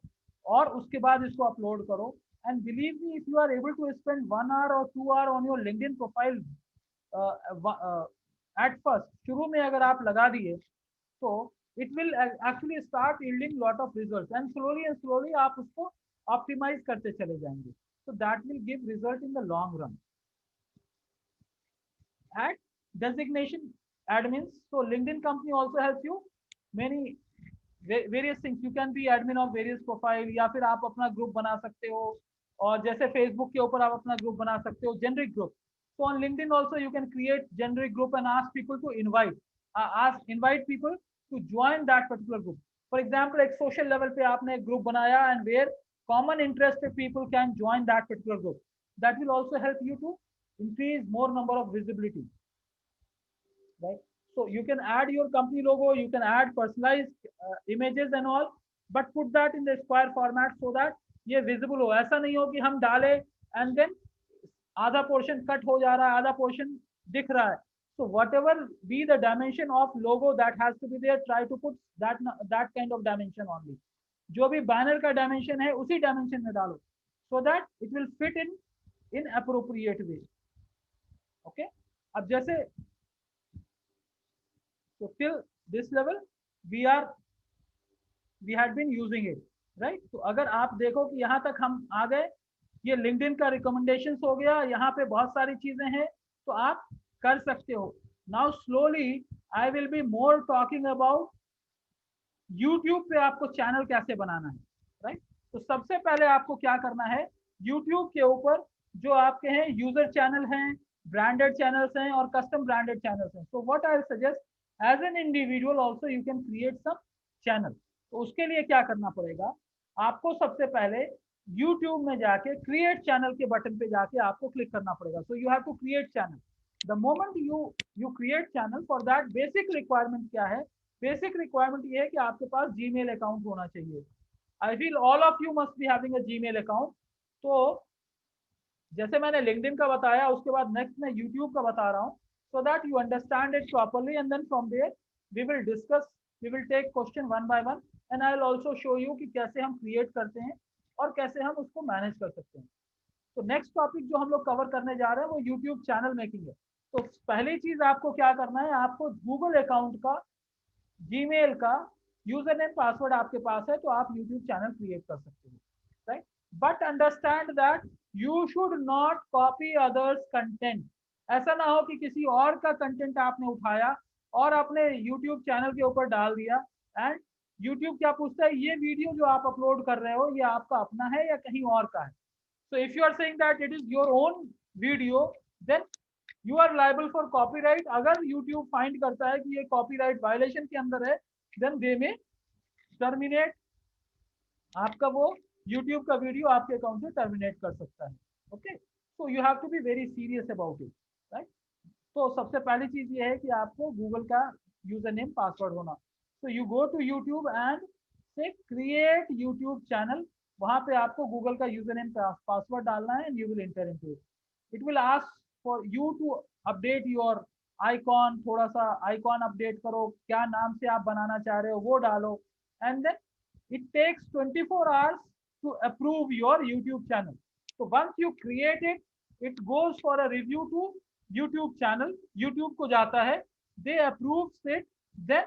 A: और उसके बाद इसको अपलोड करो. And believe me, if you are able to spend 1 hour or 2 hour on your LinkedIn profile at first, शुरू में अगर आप लगा दिए, तो it will actually start yielding lot of results, and slowly आप उसको optimize करते चले जाएंगे. So that will give result in the long run. Add designation admins. So LinkedIn company also helps you many various things. You can be admin of various profile, या फिर आप अपना group बना सकते हो, और जैसे फेसबुक के ऊपर आप अपना ग्रुप बना सकते हो, generic group. So on LinkedIn also you can create generic group and ask people to invite people to join that particular group. For example, एक social level पे आपने एक group बनाया and where common interested people can join that particular group. That will also help you to increase more number of visibility, right? So you can add your company logo, you can add personalized images and all, but put that in the square format so that ये visible हो. ऐसा नहीं हो कि हम डाले and then आधा portion cut हो जा रहा है, आधा portion दिख रहा है. So whatever be the dimension of logo that has to be there, try to put that kind of dimension only. जो भी बैनर का डायमेंशन है उसी डायमेंशन में डालो, सो that it will fit in appropriate way. Okay, अब जैसे so till this level we had been using it, right? तो अगर आप देखो कि यहाँ तक हम आ गए, ये लिंक्डइन का रिकमेंडेशंस हो गया, यहाँ पे बहुत सारी चीजें हैं तो आप कर सकते हो। Now slowly I will be more talking about YouTube पे आपको चैनल कैसे बनाना है, राइट? तो सबसे पहले आपको क्या करना है, यूट्यूब के ऊपर जो आपके हैं यूजर चैनल हैं, ब्रांडेड चैनल्स हैं और कस्टम ब्रांडेड चैनल्स हैं। So what I suggest, as an individual also you can create some channel. तो उसके लिए क्या करना पड़ेगा, आपको सबसे पहले यूट्यूब में जाके क्रिएट चैनल के बटन पे जाके आपको क्लिक करना पड़ेगा। So you have to create channel. The moment you create channel, for that basic requirement क्या है, बेसिक रिक्वायरमेंट ये है कि आपके पास जीमेल अकाउंट होना चाहिए। I feel all of you must be having a Gmail account. तो जैसे मैंने लिंक्डइन का बताया, उसके बाद नेक्स्ट मैं यूट्यूब का बता रहा हूँ, so that you understand it properly, and then from there we will discuss, we will take question one by one, and I will also show you कि कैसे हम create करते हैं और कैसे हम उसको manage कर सकते हैं। तो नेक्स्ट टॉपिक जो हम लोग कवर करने जा रहे हैं वो यूट्यूब चैनल मेकिंग है। तो पहली चीज आपको क्या करना है, आपको गूगल अकाउंट का, जीमेल का यूजर नेम पासवर्ड आपके पास है तो आप यूट्यूब चैनल क्रिएट कर सकते हो, right? But understand that you should not copy others content. ऐसा ना हो कि किसी और का कंटेंट आपने उठाया और अपने यूट्यूब चैनल के ऊपर डाल दिया, एंड यूट्यूब क्या पूछता है, ये वीडियो जो आप अपलोड कर रहे हो ये आपका अपना है या कहीं और का है। So if you are saying that it is your own video, then you are liable for copyright. अगर यूट्यूब फाइंड करता है कि ये कॉपीराइट वायलेशन के अंदर है, देन दे में टर्मिनेट आपका वो यूट्यूब का वीडियो आपके अकाउंट से टर्मिनेट कर सकता है। Okay, so you have to be very serious about it, right? तो सबसे पहली चीज ये है कि आपको गूगल का यूजर नेम पासवर्ड होना। So you go to YouTube and say create YouTube channel. वहां पे आपको गूगल का यूजर नेम पासवर्ड डालना है and you will enter into it. It will ask for you to update your icon, थोड़ा सा icon update करो, क्या नाम से आप बनाना चाह रहे हो वो डालो, and then it takes 24 hours to approve your YouTube channel. So once you create it, it goes for a review to YouTube channel. YouTube को जाता है, they approves it, then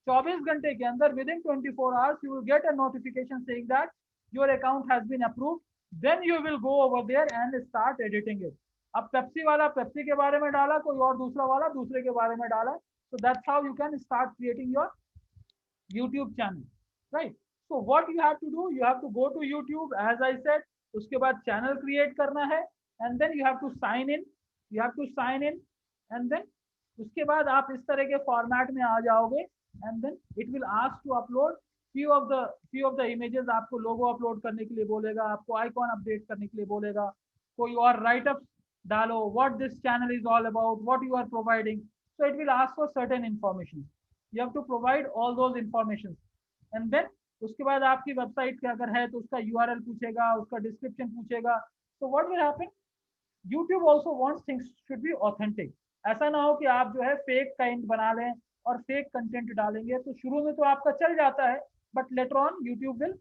A: 24 घंटे के अंदर within 24 hours you will get a notification saying that your account has been approved. Then you will go over there and start editing it. अब Pepsi वाला Pepsi के बारे में डाला, कोई और दूसरा वाला दूसरे के बारे में डाला, so that's how you can start creating your YouTube channel, right? So what you have to do, you have to go to YouTube as I said, उसके बाद चैनल क्रिएट करना है, and then you have to sign in, and then उसके बाद आप इस तरह के फॉर्मेट में आ जाओगे, and then it will ask to upload few of the images। आपको लोगो अपलोड करने के लिए बोलेगा, आपको आइकॉन अपडेट करने के लिए बोलेगा, कोई और राइट अप डालो, what this channel is all about, what you are providing। So it will ask for certain information, you have to provide all those information, and then उसके बाद आपकी वेबसाइट के अगर है तो उसका URL पूछेगा, उसका डिस्क्रिप्शन पूछेगा। तो what will happen, YouTube also wants things should be authentic। ऐसा ना हो कि आप जो है फेक काइंड बना लें और फेक कंटेंट डालेंगे, तो शुरू में तो आपका चल जाता है, but later on YouTube will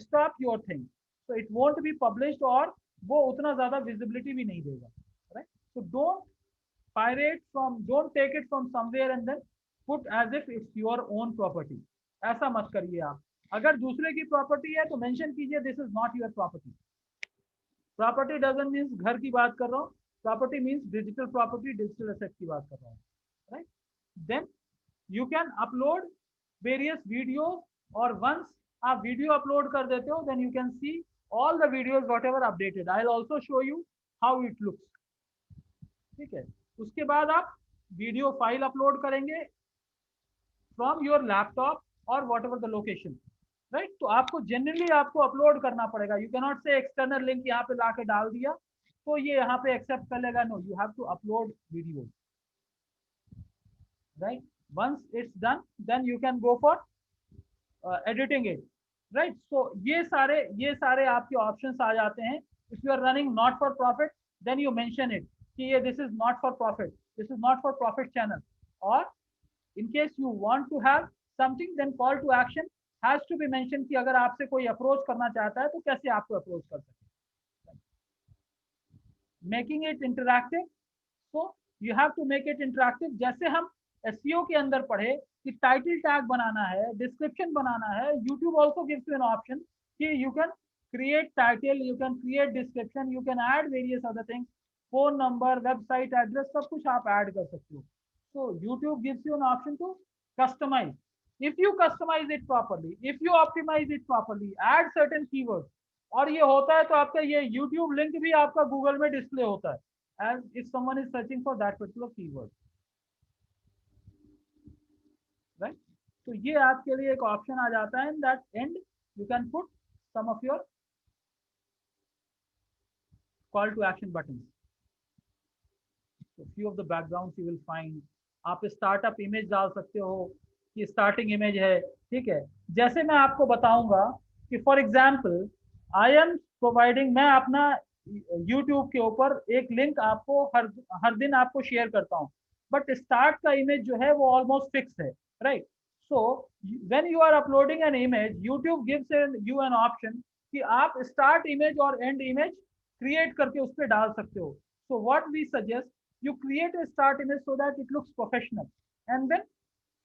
A: stop your thing, so it won't be published, और वो उतना ज्यादा विजिबिलिटी भी नहीं देगा, right? So don't take it from somewhere and then put as if it's your own property। ऐसा मत करिए आप। अगर दूसरे की प्रॉपर्टी है तो मेंशन कीजिए this is not your property. Property doesn't means घर की बात कर रहा हूँ, property means digital property, digital asset की बात कर रहा हूँ, right? Then you can upload various video, और वंस आप वीडियो अपलोड कर देते हो, then you can see all the videos whatever updated. I will also show you how it looks, ठीक है? उसके बाद आप वीडियो फाइल अपलोड करेंगे फ्रॉम योर लैपटॉप और what ever the location, right? तो आपको जनरली आपको अपलोड करना पड़ेगा। यू कैन नॉट से एक्सटर्नल लिंक यहाँ पे लाके डाल दिया तो ये यहाँ पे एक्सेप्ट कर लेगा, no, you have to upload video, right? Once it's done, then you can go for editing it, right? So ये सारे आपके ऑप्शंस आ जाते हैं। If you are running not for profit, then you mention it कि ये this is not for profit, this is not for profit channel, और in case you want to have something, then call to action, has to be mention कि अगर आपसे कोई approach करना चाहता है तो कैसे आपको अप्रोच कर सके. मेकिंग इट इंटरैक्टिव, तो you have to make it interactive. जैसे हम एसईओ के अंदर पढ़े कि टाइटल टैग बनाना है, डिस्क्रिप्शन बनाना है, YouTube also gives you an option कि you can create title, you can create description, you can add various other things, phone number, website address, सब कुछ आप ऐड कर सकते हो. So YouTube gives you an option to customize. If you customize it properly, if you optimize it properly, add certain keywords, और ये होता है तो आपका ये YouTube लिंक भी आपका गूगल में डिस्प्ले होता है as if someone is searching for that particular keyword, right? तो ये आपके लिए एक ऑप्शन आ जाता है. In that end you can put some of your call to action buttons. So few of the backgrounds you will find. आप startup image डाल सकते हो कि स्टार्टिंग इमेज है, ठीक है. जैसे मैं आपको बताऊंगा कि for example I am providing, मैं अपना यूट्यूब के ऊपर एक लिंक आपको हर दिन आपको शेयर करता हूँ, बट स्टार्ट का इमेज जो है वो ऑलमोस्ट फिक्स है, right. So when you are uploading an image, YouTube gives you an option कि आप स्टार्ट इमेज और एंड इमेज क्रिएट करके उस पर डाल सकते हो. So what we suggest, you create a start image so that it looks professional, and then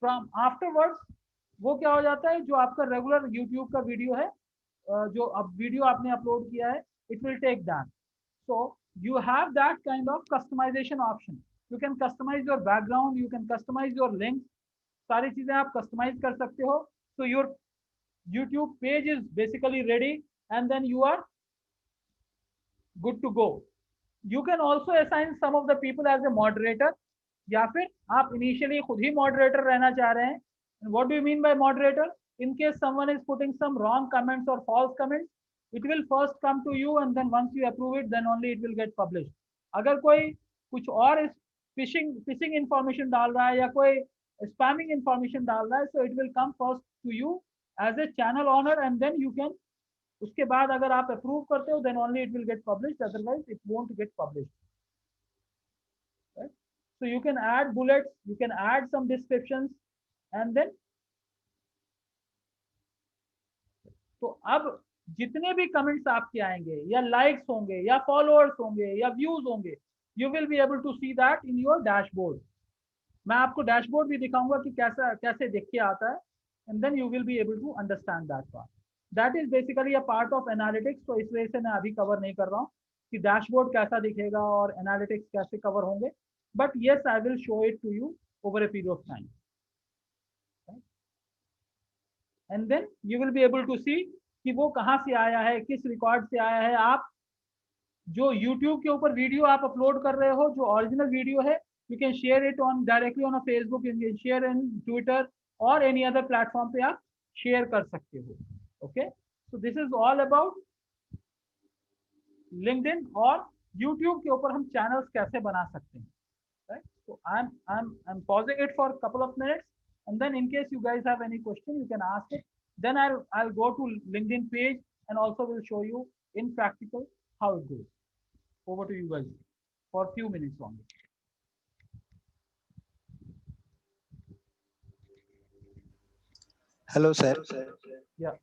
A: from afterwards वो क्या हो जाता है, जो आपका रेगुलर YouTube का वीडियो है, जो अब वीडियो आपने अपलोड किया है, it will take that. So you have that kind of customization option. You can customize your background, you can customize your links, सारी चीजें आप customize कर सकते हो. So your YouTube page is basically ready, and then you are good to go. You can also assign some of the people as a moderator, या फिर आप initially खुद ही moderator रहना चाह रहे हैं. And what do you mean by moderator? In case someone is putting some wrong comments or false comments, it will first come to you, and then once you approve it, then only it will get published. अगर कोई कुछ और phishing information डाल रहा है या कोई spamming information डाल रहा है, so it will come first to you as a channel owner, and then you can, उसके बाद अगर आप अप्रूव करते हो, then only it will get published, otherwise it won't get published, right? So you can add bullets, you can add some descriptions, and then तो अब जितने भी कमेंट्स आपके आएंगे या लाइक्स होंगे या फॉलोअर्स होंगे या व्यूज होंगे, you will be able to see that in your dashboard. मैं आपको डैशबोर्ड भी दिखाऊंगा कि कैसे दिख के आता है, and then you will be able to understand that part. That is basically a part of analytics. तो इस वजह से मैं अभी कवर नहीं कर रहा हूँ कि डैशबोर्ड कैसा दिखेगा और एनालिटिक्स कैसे कवर होंगे, but yes I will show it to you over a period of time, and then you will be able to see कि वो कहाँ से आया है, किस रिकॉर्ड से आया है. आप जो YouTube के ऊपर वीडियो आप अपलोड कर रहे हो, जो ओरिजिनल वीडियो है, you can share it on directly on a Facebook, you can share in Twitter or any other platform पे आप share कर सकते हो. Okay, so this is all about LinkedIn और YouTube के ऊपर हम channels कैसे बना सकते हैं, right? So I'm pausing it for a couple of minutes, and then in case you guys have any question, you can ask it. Then I'll go to LinkedIn page and also will show you in practical how it goes. Over to you guys for a few minutes only.
D: Hello sir.
A: Yeah.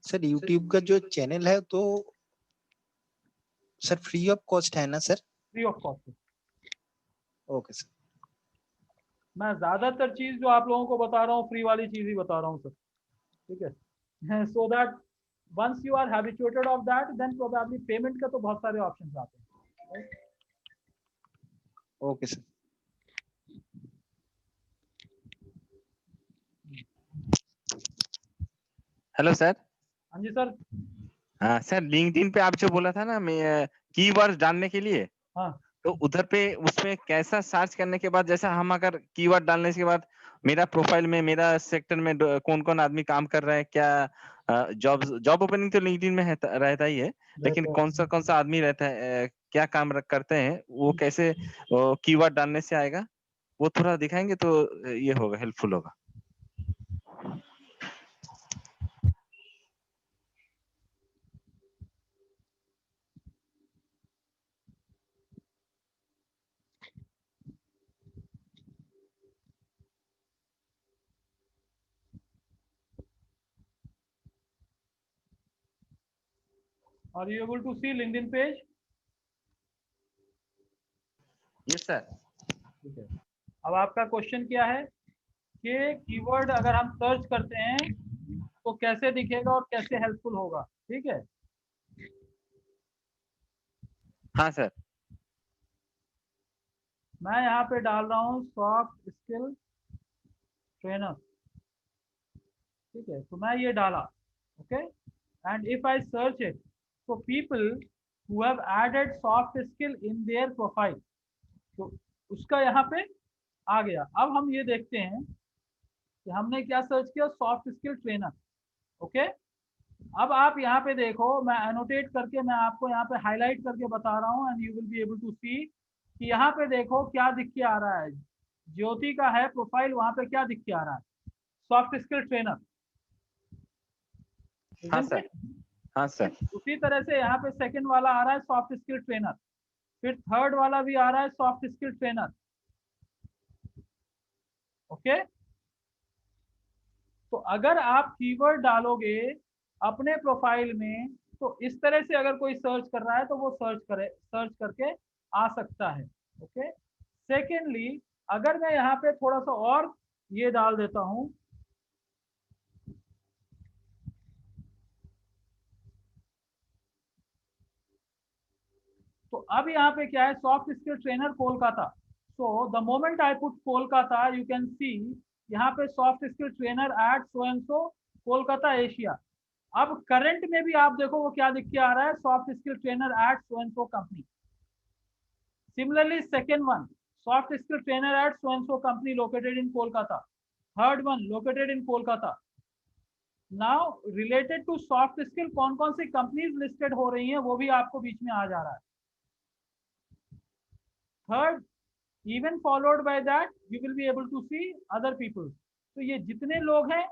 D: Sir YouTube का जो channel है तो sir free of cost है ना sir?
A: Free of cost.
D: Okay sir.
A: मैं ज्यादातर चीज जो आप लोगों को बता रहा हूँ फ्री वाली चीज ही बता रहा हूँ सर, ठीक है. So that once you are habituated of that, then probably payment का तो बहुत सारे ऑप्शंस आते हैं.
D: Okay sir.
B: Hello sir.
A: हाँ जी सर.
B: हाँ सर, लिंक्डइन पे आप जो बोला था ना, मैं कीवर्ड डालने के लिए,
A: हाँ.
B: तो उधर पे उसमें कैसा सर्च करने के बाद, जैसा हम अगर कीवर्ड डालने के बाद मेरा प्रोफाइल में, मेरा सेक्टर में कौन कौन आदमी काम कर रहा है, क्या जॉब ओपनिंग तो लिंक्डइन में रहता ही है, लेकिन कौन सा आदमी रहता है, क्या काम करते हैं, वो कैसे कीवर्ड डालने से आएगा, वो थोड़ा दिखाएंगे तो ये होगा, हेल्पफुल होगा.
A: Are you able to see LinkedIn page?
B: Yes sir.
A: ठीक है, अब आपका क्वेश्चन क्या है कि कीवर्ड अगर हम सर्च करते हैं तो कैसे दिखेगा और कैसे हेल्पफुल होगा, ठीक है।
B: हाँ सर।
A: मैं यहाँ पे डाल रहा हूँ सॉफ्ट स्किल ट्रेनर, ठीक है, तो मैं ये डाला, okay, and if I search it, so people who have added soft skill in their profile, तो उसका यहाँ पे आ गया। अब हम ये देखते हैं कि हमने क्या सर्च किया, सॉफ्ट स्किल ट्रेनर, ओके। अब आप यहाँ पे देखो, मैं एनोटेट करके मैं आपको यहाँ पे हाईलाइट करके बता रहा हूँ, and you will be able to see कि यहाँ पे देखो क्या दिख के आ रहा है। ज्योति का है प्रोफाइल, वहाँ पे क्या दिख के आ रहा है, सॉफ्ट स्किल ट्रेनर।
B: हाँ सर। हाँ सर।
A: उसी तरह से यहाँ पे सेकंड वाला आ रहा है सॉफ्ट स्किल ट्रेनर, फिर थर्ड वाला भी आ रहा है सॉफ्ट स्किल ट्रेनर, ओके। तो अगर आप कीवर्ड डालोगे अपने प्रोफाइल में, तो इस तरह से अगर कोई सर्च कर रहा है तो वो सर्च करके आ सकता है, ओके। सेकेंडली, अगर मैं यहाँ पे थोड़ा सा और ये डाल देता हूँ, तो अब यहाँ पे क्या है, soft skill trainer Kolkata. So the moment I put Kolkata, you can see यहाँ पे soft skill trainer at so and so Kolkata Asia. अब करंट में भी आप देखो वो क्या दिख के आ रहा है, soft skill trainer at so and so company. Similarly second one, soft skill trainer at so and so company located in Kolkata. Third one located in Kolkata. Now related to soft skill कौन कौन सी कंपनीज लिस्टेड हो रही हैं वो भी आपको बीच में आ जा रहा है। Third, even followed by that you will be able to see other people। तो ये जितने लोग हैं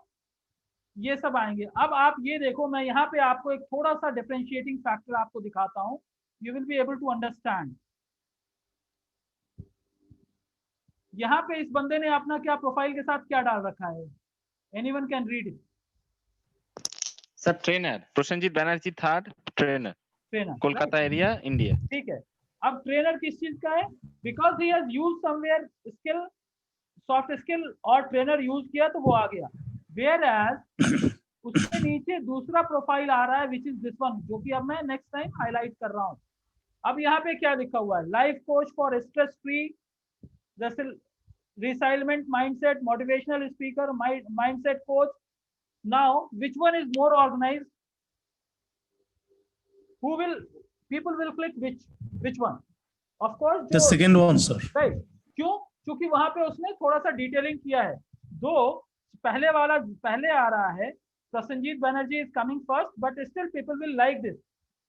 A: ये सब आएंगे। अब आप ये देखो, मैं यहाँ पे आपको एक थोड़ा सा डिफरेंशिएटिंग फैक्टर आपको दिखाता हूँ, you will be able to understand. यहाँ पे इस बंदे ने अपना क्या प्रोफाइल के साथ क्या डाल रखा है, anyone can read it.
B: Sir trainer Prasenjit Banerjee, third trainer,
A: trainer
B: Kolkata area, India.
A: ठीक है, अब ट्रेनर किस चीज का है, because he has used somewhere skill, soft skill और ट्रेनर यूज किया तो वो आ गया। वेयर एज उसके नीचे दूसरा प्रोफाइल आ रहा है विच इज दिस वन, जो कि अब मैं नेक्स्ट टाइम हाईलाइट कर रहा हूँ। अब यहाँ पे क्या लिखा हुआ है, life coach for stress free, resilient mindset, motivational speaker, mindset coach. Now which one is more organised, who will people will click which one, of course
F: The second one, sir.
A: right, क्यों, क्योंकि वहां पे उसने थोड़ा सा detailing किया है। दो पहले वाला पहले आ रहा है, Prasannajit Banerjee is coming first, but still people will like this.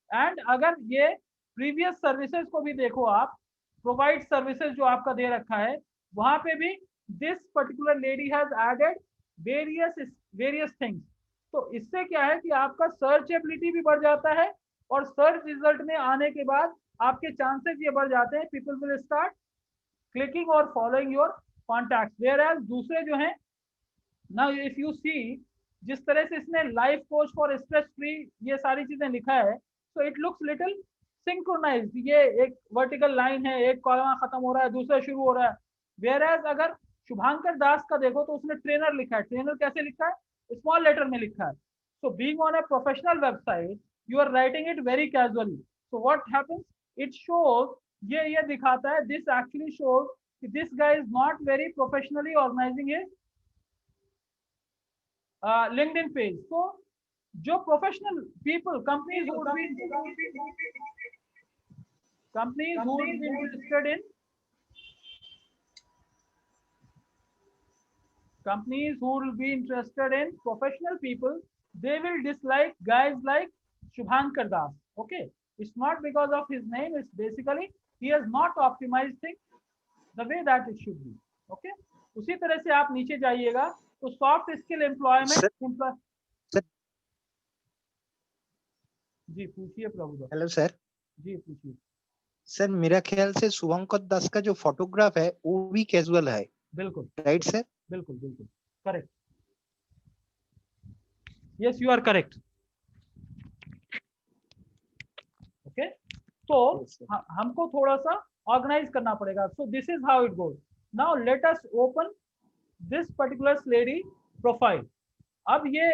A: And अगर ये प्रीवियस सर्विसेज को भी देखो आप, प्रोवाइड सर्विसेज जो आपका दे रखा है, वहां पे भी this particular lady has added various things. तो इससे क्या है कि आपका सर्चेबिलिटी भी बढ़ जाता है, और सर्च रिजल्ट में आने के बाद आपके चांसेस ये बढ़ जाते हैं, पीपल विल स्टार्ट क्लिकिंग और following your contacts. Whereas दूसरे जो हैं, नाउ इफ यू सी जिस तरह से इसने life coach for stress free ये सारी चीजें लिखा है, so it looks little synchronized. ये एक वर्टिकल लाइन है, एक कॉलम खत्म हो रहा है, दूसरा शुरू हो रहा है। वेयर एज अगर शुभांकर दास का देखो तो उसने ट्रेनर लिखा है, ट्रेनर कैसे लिखा है, स्मॉल लेटर में लिखा है। So being on a professional website you are writing it very casually, so what happens, it shows, ये दिखाता है, this actually shows this guy is not very professionally organizing his LinkedIn page। so जो professional people, companies who would be interested in professional people, they will dislike guys like Shubhankar Das, okay? It's not because of his name, it's basically he has not optimized things the way that it should be, okay? उसी तरह से आप नीचे जाइएगा तो soft skill employment, जी पूछिए प्रभु।
D: Hello sir.
A: जी पूछिए
D: sir, मेरा ख्याल से शुभंकर दास का जो फोटोग्राफ है वो भी कैजुअल है।
A: बिल्कुल
D: राइट सर?
A: बिल्कुल बिल्कुल correct, yes you are correct. तो
D: Yes, sir.
A: हमको थोड़ा सा ऑर्गेनाइज करना पड़ेगा. So this is how it goes. Now let us open this particular स्लेडी प्रोफाइल. अब ये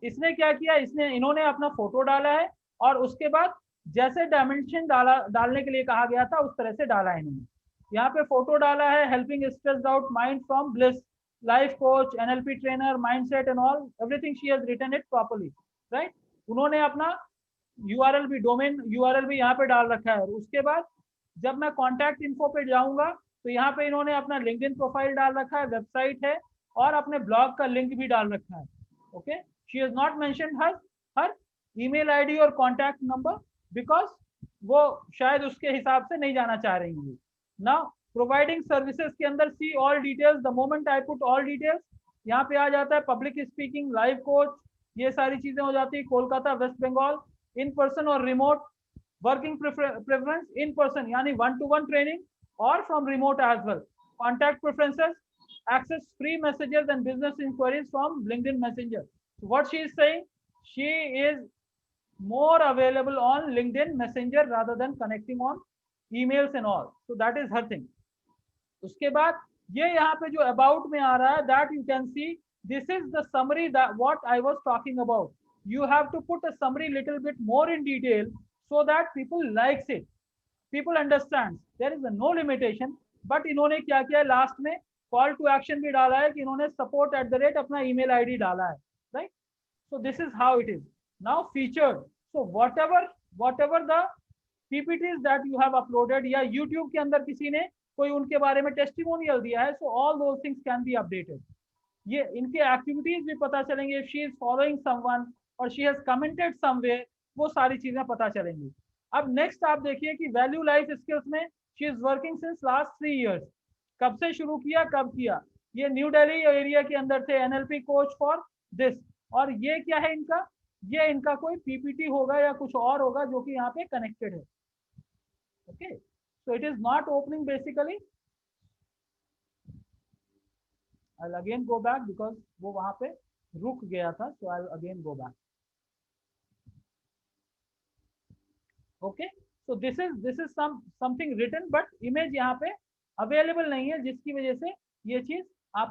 A: इसने क्या किया, इन्होंने अपना फोटो डाला है और उसके बाद जैसे डायमेंशन डालने के लिए कहा गया था उस तरह से डाला है इन्होंने. यहाँ पे फोटो डाला है, helping stressed out mind from bliss, life coach, NLP trainer, mindset and all, everything she has written it properly, right. उन्होंने अपना यूआरएल भी, डोमेन यूआरएल भी यहाँ पे डाल रखा है. उसके बाद जब मैं कॉन्टैक्ट इन्फो पे जाऊंगा तो यहाँ पे इन्होंने अपना लिंक्डइन प्रोफाइल डाल रखा है, वेबसाइट है और अपने ब्लॉग का लिंक भी डाल रखा है. Okay, she has not mentioned her email ID और कॉन्टैक्ट नंबर बिकॉज वो शायद उसके हिसाब से नहीं जाना चाह रही होंगी. नाउ प्रोवाइडिंग सर्विसेज के अंदर see all details. The moment I put all details यहाँ पे आ जाता है पब्लिक स्पीकिंग, लाइव कोच, ये सारी चीजें हो जाती है. Kolkata, West Bengal, in person और remote, working preference in person यानी 1-to-1 ट्रेनिंग और from remote as well. Contact preferences, access free messages and business inquiries from LinkedIn Messenger. So what she is saying, she is more available on LinkedIn Messenger rather than connecting on emails and all. So that is her thing. उसके बाद ये यहाँ पे जो about में आ रहा है, that you can see, this is the summary that what I was talking about. You have to put a summary little bit more in detail so that people likes it, people understand. There is a no limitation. But इन्होंने क्या किया है last में, call to action भी डाला है कि इन्होंने support@ अपना ईमेल आईडी डाला है, right. So this is how it is. Now featured. So whatever the PPTs that you have uploaded या YouTube के अंदर किसी ने कोई उनके बारे में टेस्टिमोनियल दिया है, so all those things can be updated. ये इनके एक्टिविटीज भी पता चलेंगे. if she is following someone or she has commented somewhere, वो सारी चीजें पता चलेंगी. अब नेक्स्ट आप देखिए कि वैल्यू लाइफ स्किल्स में she is working since last 3 years. कब से शुरू किया, कब किया? ये न्यू दिल्ली एरिया के अंदर थे, एनएलपी कोच फॉर दिस. और ये क्या है इनका, ये इनका कोई पीपीटी होगा या कुछ और होगा जो कि यहाँ पे कनेक्टेड है. Okay, so it is not opening basically. I'll again go back because वो वहां पे रुक गया था. so I'll again go back. Okay, so this is something written but image यहाँ पे अवेलेबल नहीं है, जिसकी वजह से ये चीज आप